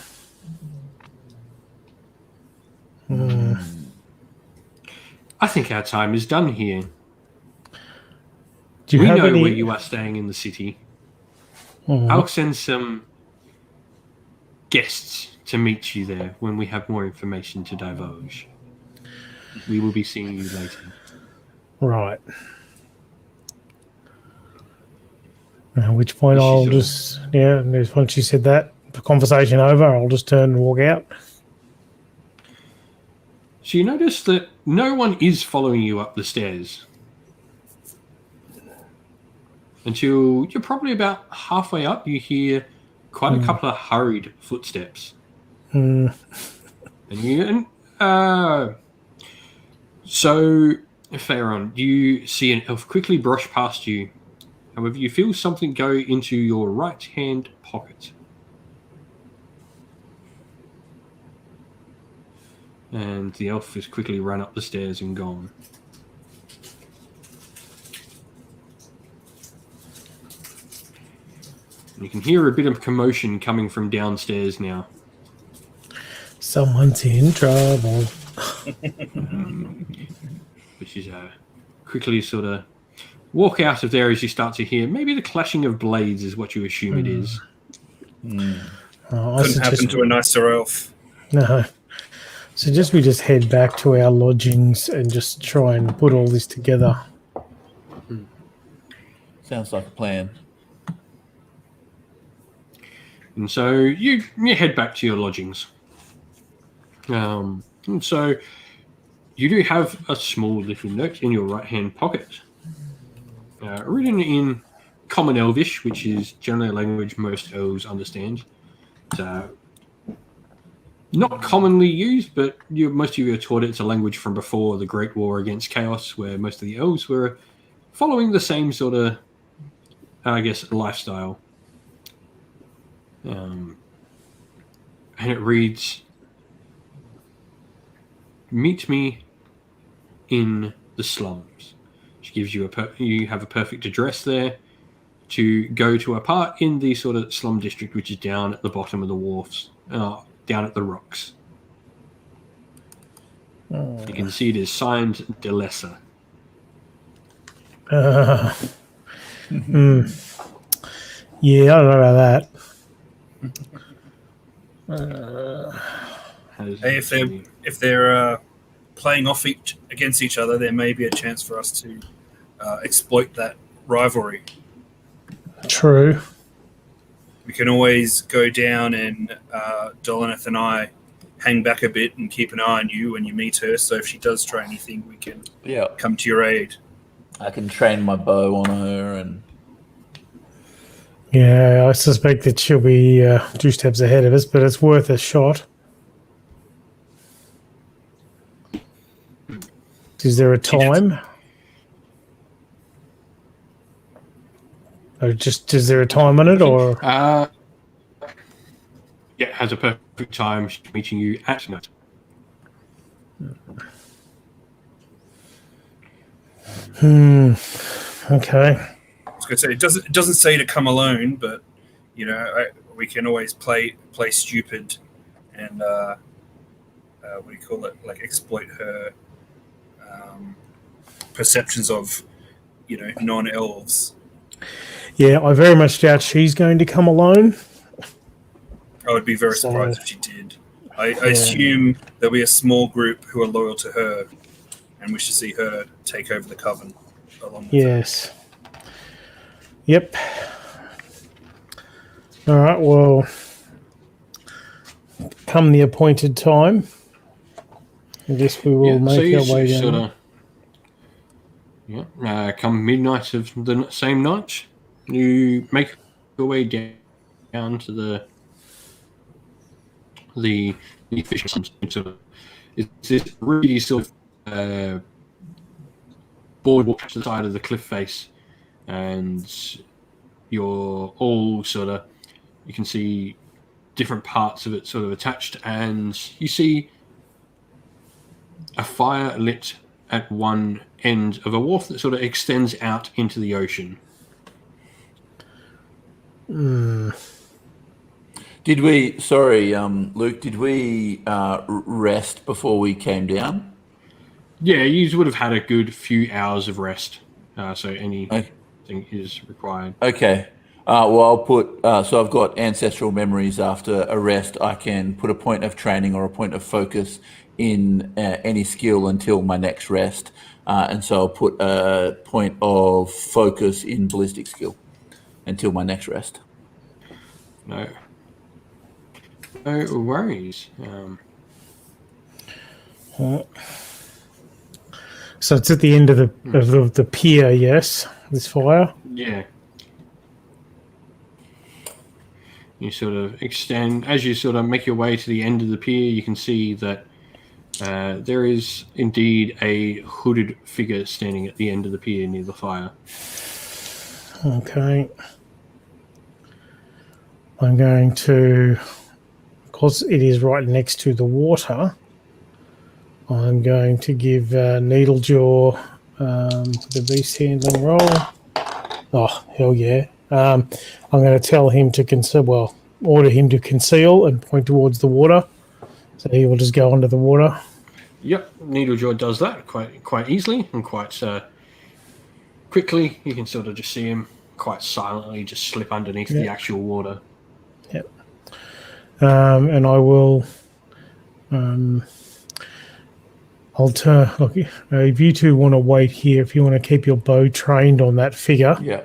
I think our time is done here. Do you We have know any... where you are staying in the city. I'll send some guests to meet you there when we have more information to divulge. We will be seeing you later. Right. At which point I'll just, once you said that, the conversation over, I'll just turn and walk out. So you notice that no one is following you up the stairs. Until you're probably about halfway up, you hear quite a couple of hurried footsteps. So, Pharaon, you see an elf quickly brush past you. However, you feel something go into your right-hand pocket. And the elf has quickly run up the stairs and gone. And you can hear a bit of commotion coming from downstairs now. Someone's in trouble. Which is quickly sort of walk out of there as you start to hear maybe the clashing of blades is what you assume it is. Couldn't happen to a nicer elf. No. Suggest we just head back to our lodgings and just try and put all this together. Sounds like a plan. And so you head back to your lodgings. And so you do have a small little note in your right-hand pocket. Written in Common Elvish, which is generally a language most elves understand. It's not commonly used, but most of you are taught it's a language from before the Great War against Chaos, where most of the elves were following the same sort of I guess, lifestyle. And it reads, "Meet me in the slums." She gives you you have a perfect address there to go to a part in the sort of slum district, which is down at the bottom of the wharfs, down at the rocks. You can see it is signed Delessa. Yeah, I don't know about that. Hey, if they're playing off against each other, there may be a chance for us to exploit that rivalry. True. We can always go down and Dolaneth and I hang back a bit and keep an eye on you when you meet her. So if she does try anything, we can come to your aid. I can train my bow on her, and Yeah, I suspect that she'll be 2 steps ahead of us, but it's worth a shot. Is there a time? Or is there a time on it, or? Yeah, it has a perfect time. She's meeting you at night. Okay. I was going to say it doesn't say to come alone, but we can always play stupid and what do you call it? Like exploit her perceptions of non-elves. Yeah, I very much doubt she's going to come alone. I would be very surprised if she did. I assume there'll be a small group who are loyal to her and wish to see her take over the coven along with Yes. Yep. All right, well, come the appointed time, I guess we will make our way down. Come midnight of the same night, you make your way down to the fishing sort of. It's this really sort of boardwalk to the side of the cliff face, and you're all sort of, you can see different parts of it sort of attached, and you see a fire lit at one end of a wharf that sort of extends out into the ocean. Did we? Sorry, Luke. Did we rest before we came down? Yeah, you would have had a good few hours of rest, so anything is required. Okay. Well, I'll put. So I've got ancestral memories after a rest. I can put a point of training or a point of focus in any skill until my next rest, and so I'll put a point of focus in ballistic skill until my next rest. No worries. So it's at the end of the pier, yes, this fire? Yeah. You sort of extend, as you sort of make your way to the end of the pier, you can see that there is indeed a hooded figure standing at the end of the pier near the fire. Okay. I'm going to, because it is right next to the water, I'm going to give Needlejaw the beast handling roll. Oh, hell yeah. I'm going to tell him to order him to conceal and point towards the water. So he will just go under the water. Yep, Needlejaw does that quite easily and quite quickly. You can sort of just see him quite silently just slip underneath the actual water. Yep. And I will... I'll turn... Look, if you two want to wait here, if you want to keep your bow trained on that figure... Yeah.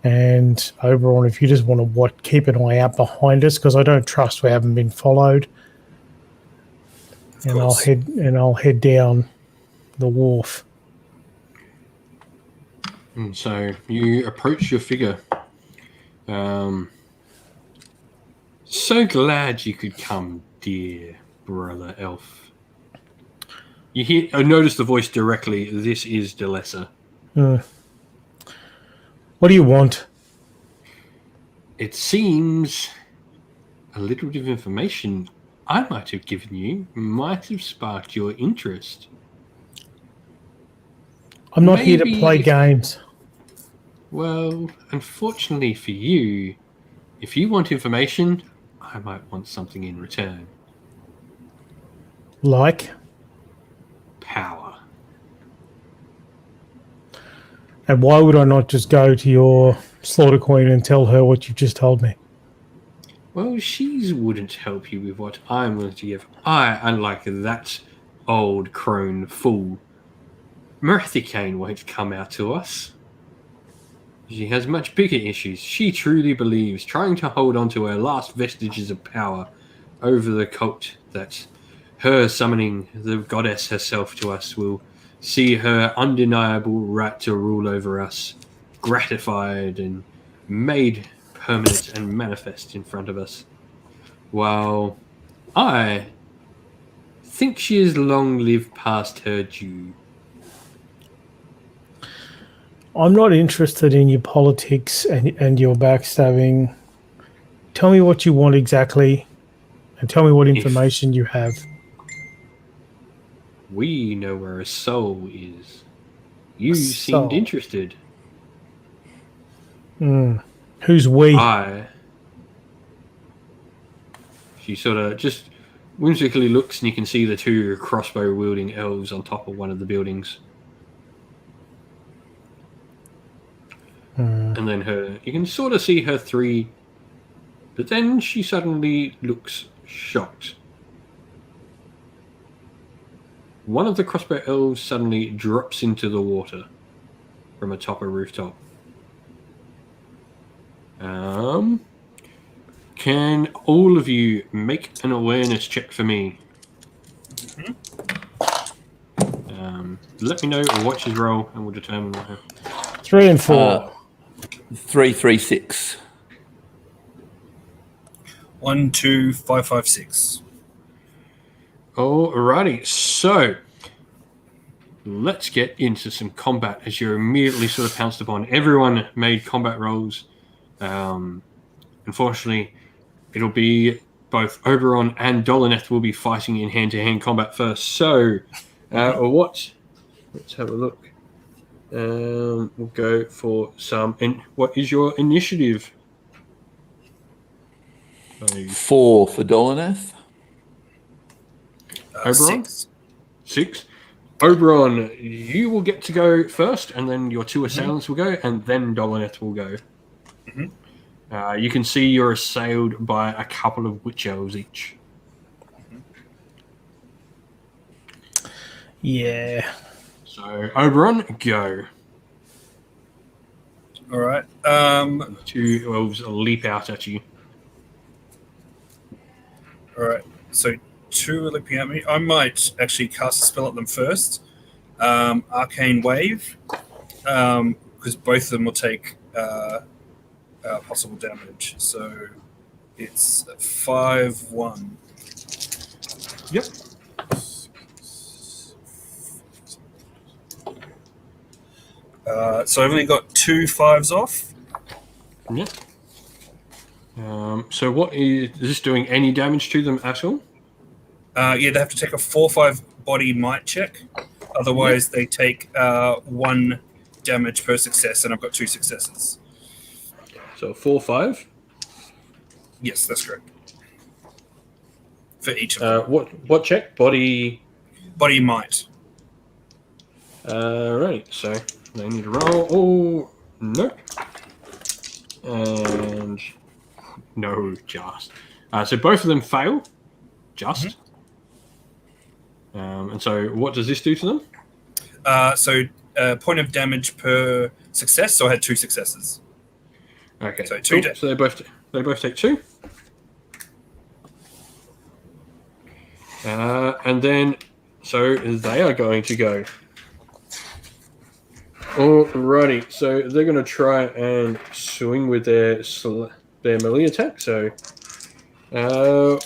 And Oberon, if you just want to keep an eye out behind us, because I don't trust we haven't been followed. And I'll head down the wharf. And so you approach your figure. So glad you could come, dear brother elf. You notice the voice directly. This is Delessa. What do you want? it seems a little bit of information I might have given you might have sparked your interest. I'm not here to play Maybe- games. Well, unfortunately for you, if you want information, I might want something in return. Like, Power. and why would I not just go to your slaughter queen and tell her what you've just told me? Well, she wouldn't help you with what I'm willing to give. I, unlike that old crone fool, Mirthicane won't come out to us. She has much bigger issues. She truly believes trying to hold on to her last vestiges of power over the cult that her summoning the goddess herself to us will see her undeniable right to rule over us gratified and made permanent and manifest in front of us. While I think she has long lived past her due. I'm not interested in your politics and your backstabbing. Tell me what you want exactly, and tell me what information you have. We know where a soul is. You Soul. seemed interested. Who's we? She sort of just whimsically looks, and you can see the two crossbow-wielding elves on top of one of the buildings. And then you can sort of see her three, but then she suddenly looks shocked. One of the crossbow elves suddenly drops into the water from atop a rooftop. Can all of you make an awareness check for me? Let me know or watch his roll, and we'll determine what happens. 3 and 4. 3, 3, 6. 1, 2, 5, 5, 6. Alrighty, so let's get into some combat as you're immediately sort of pounced upon. Everyone made combat rolls. Unfortunately, it'll be both Oberon and Dolaneth will be fighting in hand-to-hand combat first. So, let's have a look. We'll go for some. And what is your initiative? 4 for Dolaneth. Oberon? 6. 6. Oberon, you will get to go first, and then your two assailants will go, and then Dolaneth will go. You can see you're assailed by a couple of witch elves each. Yeah. So, Oberon, go. All right. Two elves leap out at you. All right. So 2 are looking at me. I might actually cast a spell at them first. Arcane Wave, because both of them will take possible damage. So it's 5-1. Yep. So I've only got 2 5s off. Yep. So what is this doing any damage to them at all? Yeah, they have to take a 4/5 body might check. Otherwise, they take 1 damage per success, and I've got 2 successes. So 4-5. Yes, that's correct. For each of them. What check? Body. Body might. Right. So they need to roll. Oh no. And no, just. So both of them fail. Just. And so what does this do to them? So point of damage per success. So I had 2 successes. Okay. So 2 cool. So they both take 2. And then so they are going to go. Alrighty, so they're going to try and swing with their melee attack. So where are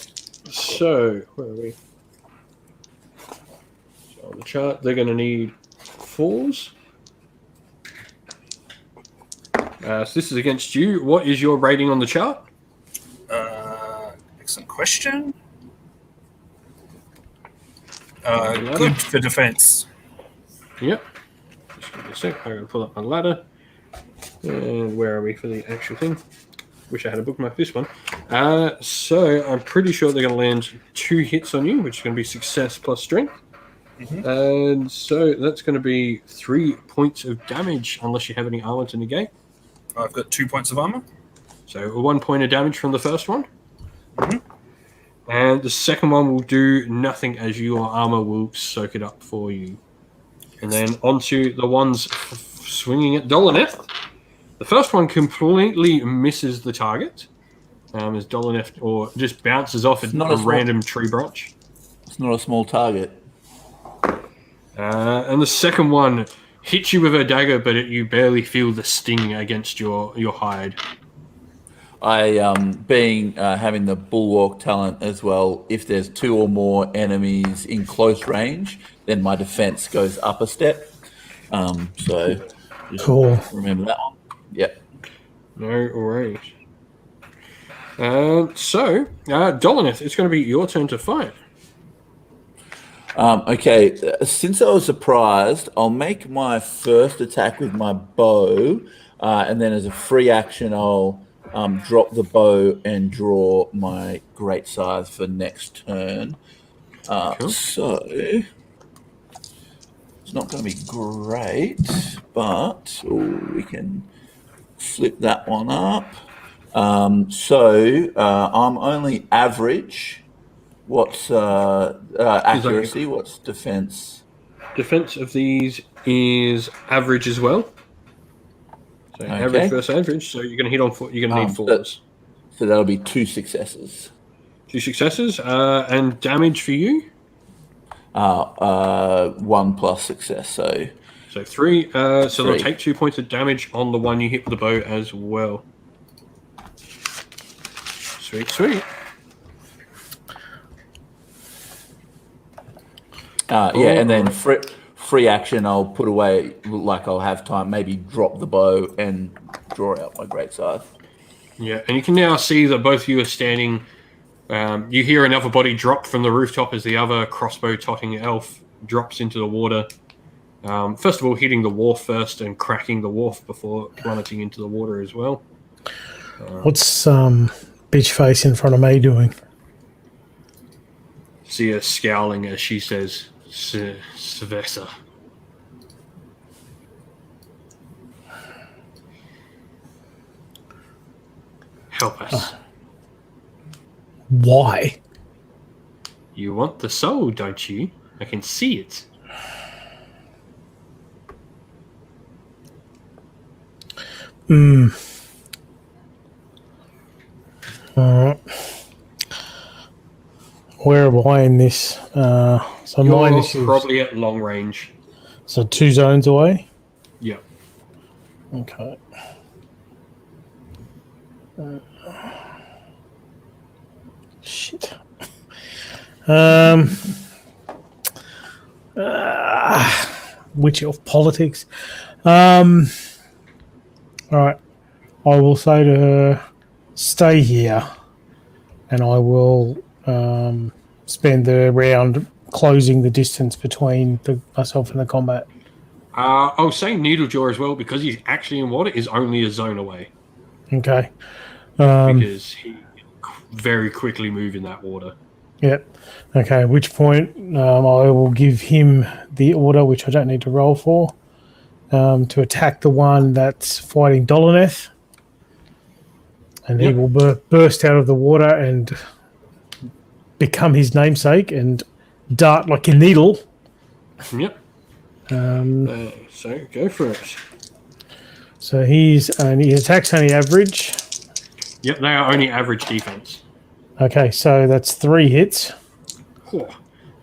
we? So on the chart, they're going to need 4s. So this is against you. What is your rating on the chart? Excellent question. Good for defense. Yep. Just give me a sec. I'm going to pull up my ladder. And where are we for the actual thing? Wish I had a bookmark this one. So I'm pretty sure they're going to land 2 hits on you, which is going to be success plus strength. Mm-hmm. And so that's going to be 3 points of damage, unless you have any armor to negate. I've got 2 points of armor. So 1 point of damage from the first one. Mm-hmm. And the second one will do nothing, as your armor will soak it up for you. And then onto the ones swinging at Dolaneth. The first one completely misses the target, as Dolaneth or just bounces off a random tree branch. It's not a small target. And the second one hits you with a dagger, but you barely feel the sting against your hide. I, having the bulwark talent as well, if there's 2 or more enemies in close range, then my defense goes up a step. So just remember that one. Yep. No worries. Dolaneth, it's going to be your turn to fight. Okay, since I was surprised, I'll make my first attack with my bow, and then as a free action, I'll drop the bow and draw my great scythe for next turn. Cool. So it's not going to be great, but we can flip that one up. So I'm only average. What's accuracy? What's defense? Defense of these is average as well. So average versus average. So you're going to hit on 4. You're going to need 4s. So that'll be 2 successes. 2 successes. And damage for you? 1 plus success. So 3. So they'll take 2 points of damage on the one you hit with the bow as well. Sweet. And then free action, I'll put away, like I'll have time, maybe drop the bow and draw out my great scythe. Yeah, and you can now see that both of you are standing. You hear another body drop from the rooftop as the other crossbow-totting elf drops into the water. First of all, hitting the wharf first and cracking the wharf before plummeting into the water as well. What's bitch face in front of me doing? See her scowling as she says, Svesa. Help us. Why? You want the soul, don't you? I can see it. Alright. Where am I in this? So You're mine is probably at long range. So 2 zones away? Yeah. Okay. Shit. Witch of politics. Alright. I will say to her, stay here, and I will spend the round closing the distance between myself and the combat. I'll say Needlejaw as well, because he's actually in water, is only a zone away. Okay. Because he very quickly move in that water. Yep. Okay, at which point I will give him the order, which I don't need to roll for, to attack the one that's fighting Dolaneth. And he will burst out of the water and become his namesake and dart like a needle. Yep. So go for it. So his attack's only average. Yep, they are only average defense. Okay, so that's 3 hits.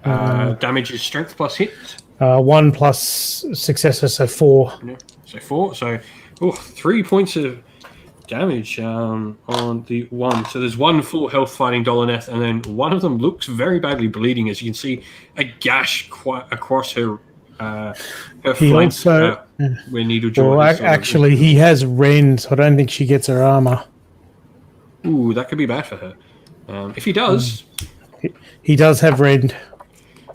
Damage is strength plus hit. 1 plus successor, so 4. Yeah, so 4. So 3 points of damage on the one. So there's 1 full health fighting Dolaneth, and then one of them looks very badly bleeding, as you can see a gash quite across her her He flank, also- where Needlejaw Well, is sort of- actually, he has Rend, so I don't think she gets her armor. Ooh, that could be bad for her. If he does, He does have Rend.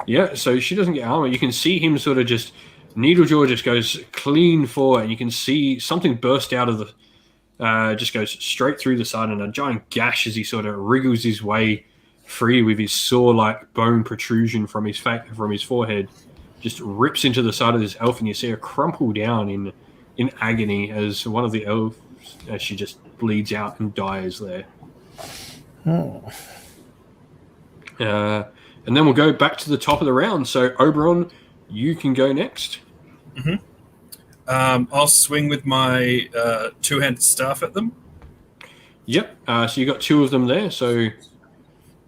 yeah, so she doesn't get armor. You can see him sort of just Needlejaw just goes clean forward, and you can see something burst out of the just goes straight through the side, and a giant gash as he sort of wriggles his way free with his saw-like bone protrusion from his forehead, just rips into the side of this elf, and you see her crumple down in agony as one of the elves, as she just bleeds out and dies there. Oh. And then we'll go back to the top of the round. So Oberon, you can go next. I'll swing with my two-handed staff at them. Yep. So you got two of them there. So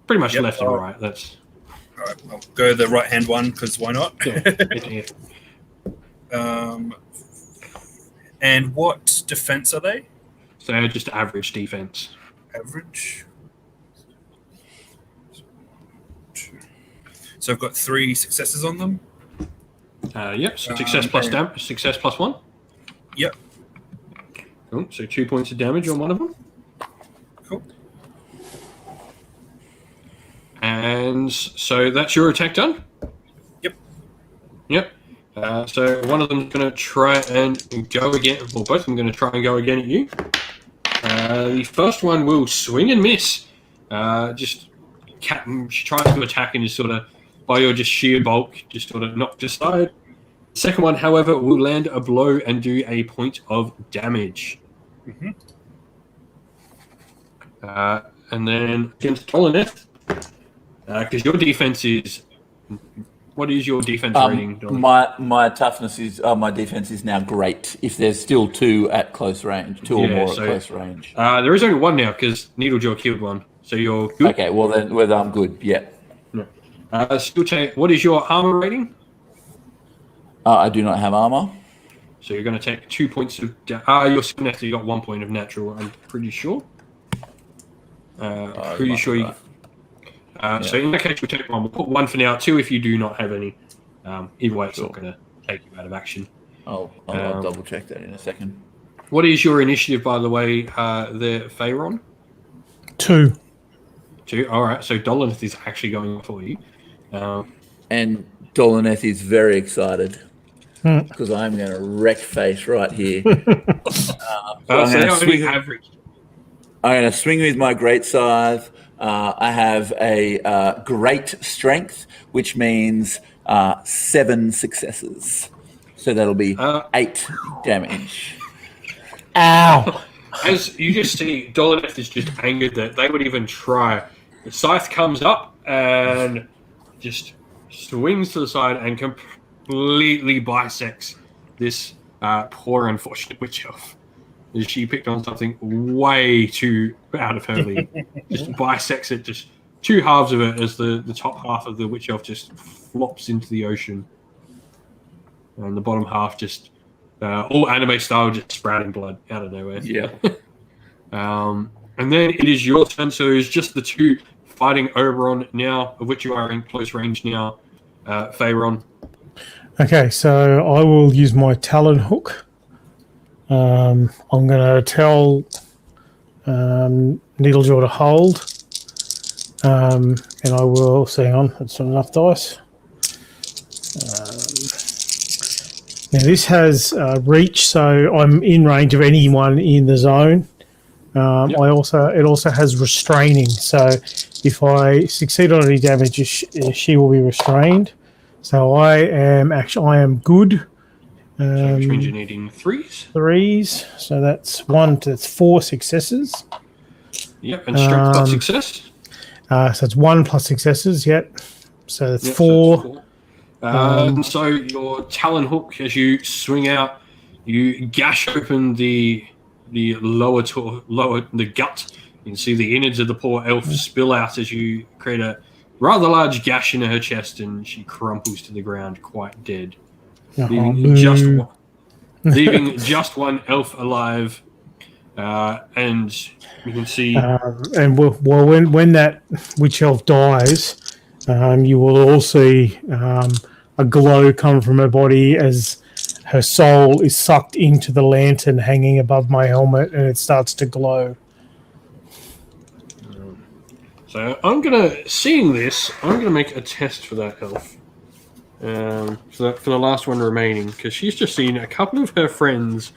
pretty much Yep. left and right. That's All right, I'll go the right-hand one because why not? yeah. And what defense are they? So just average defense. Average. So I've got 3 successes on them. Yep. So success plus damage. Success plus 1. Yep. Cool. So 2 points of damage on one of them. Cool. And so that's your attack done? Yep. Yep. So one of them's going to try and go again, well, both of them are going to try and go again at you. The first one will swing and miss. She tries to attack and is sort of, by your just sheer bulk, just sort of knocked aside. The second one, however, will land a blow and do a point of damage. And then against Dolaneth, because your defense is, what is your defense rating, Dolaneth? My toughness is my defense is now great. If there's still 2 at close range, 2 or more at close range. There is only 1 now because Needlejaw killed one, so you're good. Okay, well I'm good. Yeah. Still take, what is your armor rating? I do not have armor. So you're going to take 2 points of your Sigmar, you got 1 point of natural, I'm pretty sure. Pretty sure you. So in that case, we'll take 1. We'll put 1 for now, 2 if you do not have any. Either way, it's not going to take you out of action. I'll double check that in a second. What is your initiative, by the way, there, Pharaon? 2. 2. All right. So Dolaneth is actually going for you. And Dolaneth is very excited because I'm going to wreck face right here. I'm going to swing with my great scythe. I have a great strength, which means 7 successes. So that'll be 8 damage. Ow! As you just see, Dolaneth is just angered that they would even try. The scythe comes up and just swings to the side and completely bisects this poor, unfortunate witch elf. She picked on something way too out of her league. Just bisects it, just 2 halves of it as the top half of the witch elf just flops into the ocean. And the bottom half just, all anime style, just sprouting blood out of nowhere. Yeah. And then it is your turn. So it's just the 2 fighting Oberon now, of which you are in close range now. Pharaon. Okay, so I will use my Talon Hook. I'm going to tell Needlejaw to hold. And I will, hang on, that's not enough dice. Now this has reach, so I'm in range of anyone in the zone. Yep. It also has restraining, so if I succeed on any damage, she will be restrained. So I am good. So which means you're needing 3s. 3s, so that's 4 successes. Yep, and strength plus success. So it's 1 plus successes. Yep. So that's 4. So, that's 4. So your Talon Hook, as you swing out, you gash open the lower the gut. You can see the innards of the poor elf spill out as you create a rather large gash in her chest, and she crumples to the ground, quite dead, leaving just one elf alive. And you can see. And when that witch elf dies, you will all see a a glow come from her body as her soul is sucked into the lantern hanging above my helmet, and it starts to glow. So I'm seeing this, I'm gonna make a test for that elf. For the last one remaining, because she's just seen a couple of her friends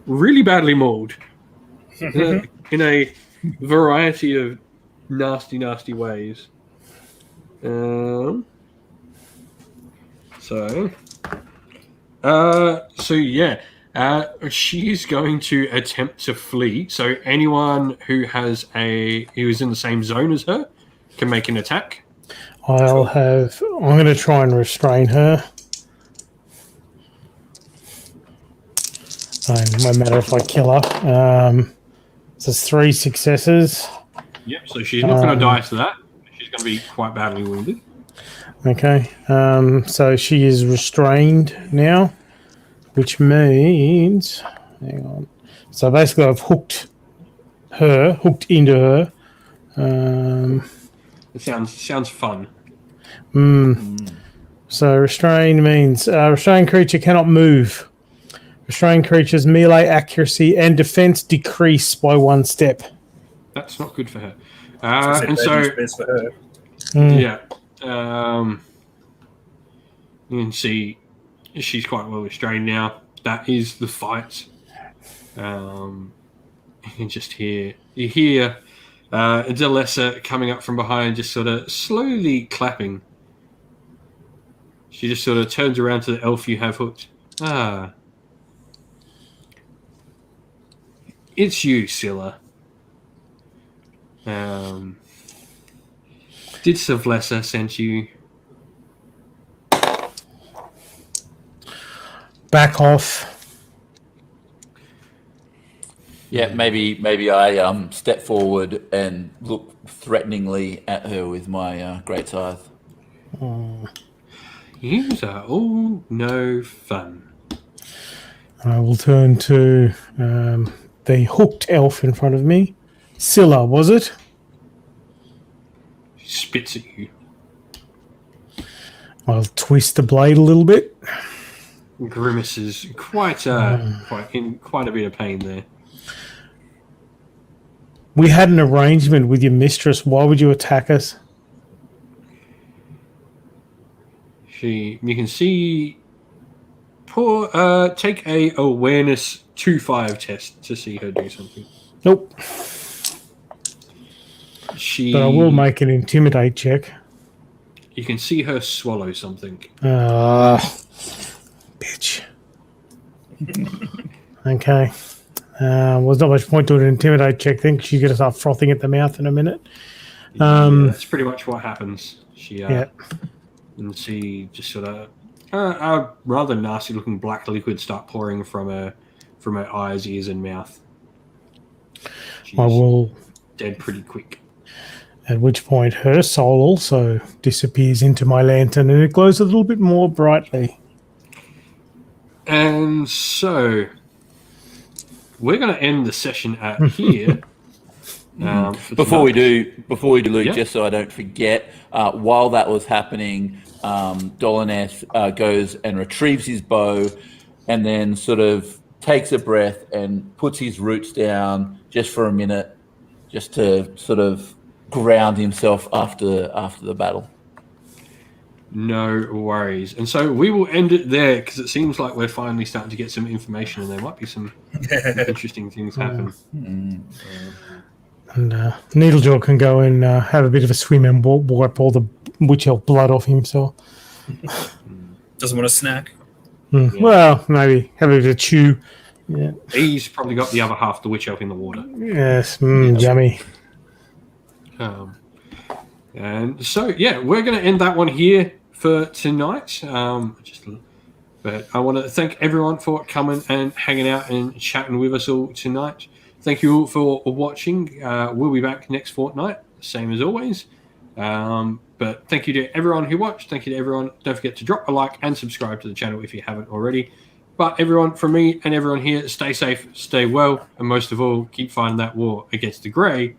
really badly mauled in a variety of nasty, nasty ways. So yeah, she's going to attempt to flee. So anyone who's in the same zone as her can make an attack. I'm going to try and restrain her. No matter if I kill her. So 3 successes. Yep, so she's not going to die to that. She's going to be quite badly wounded. Okay, so she is restrained now, which means... Hang on. So basically I've hooked into her. It sounds fun. So restrained means restrained creature cannot move. Restrained creature's melee accuracy and defense decrease by 1 step. That's not good for her. And so for her. Yeah. You can see she's quite well restrained now. That is the fight. You can just hear Delessa coming up from behind, just sort of slowly clapping. She just sort of turns around to the elf you have hooked. It's you, Scylla. Did Savlessa send you? Back off. Yeah, maybe I step forward and look threateningly at her with my great scythe. You are all no fun. I will turn to the hooked elf in front of me. Scylla, was it? She spits at you. I'll twist the blade a little bit. Grimaces quite in quite a bit of pain there. We had an arrangement with your mistress. Why would you attack us? You can see. Take a awareness 2-5 test to see her do something. Nope. But I will make an intimidate check. You can see her swallow something. Bitch. Okay. Well, there's not much point to an intimidate check. Think she's going to start frothing at the mouth in a minute. That's pretty much what happens. Yeah. And she just sort of a rather nasty looking black liquid start pouring from her eyes, ears, and mouth. She's I will. Dead pretty quick. At which point her soul also disappears into my lantern and it glows a little bit more brightly. And so we're going to end the session at here. Before we do, Luke, Yeah. just so I don't forget, while that was happening, Dolaneth goes and retrieves his bow and then sort of takes a breath and puts his roots down just for a minute, just to sort of ground himself after the battle. No worries. And so we will end it there because it seems like we're finally starting to get some information and there might be some interesting things happen. And Needlejaw can go and have a bit of a swim and wipe all the witch elf blood off himself. Doesn't want a snack. Yeah. Well, maybe have a bit of a chew. Yeah. He's probably got the other half of the witch elf in the water. Yes, yummy. And so, yeah, we're going to end that one here for tonight. But I want to thank everyone for coming and hanging out and chatting with us all tonight. Thank you all for watching. We'll be back next fortnight, same as always. But thank you to everyone who watched. Thank you to everyone. Don't forget to drop a like and subscribe to the channel if you haven't already. But everyone, from me and everyone here, stay safe, stay well, and most of all, keep fighting that war against the grey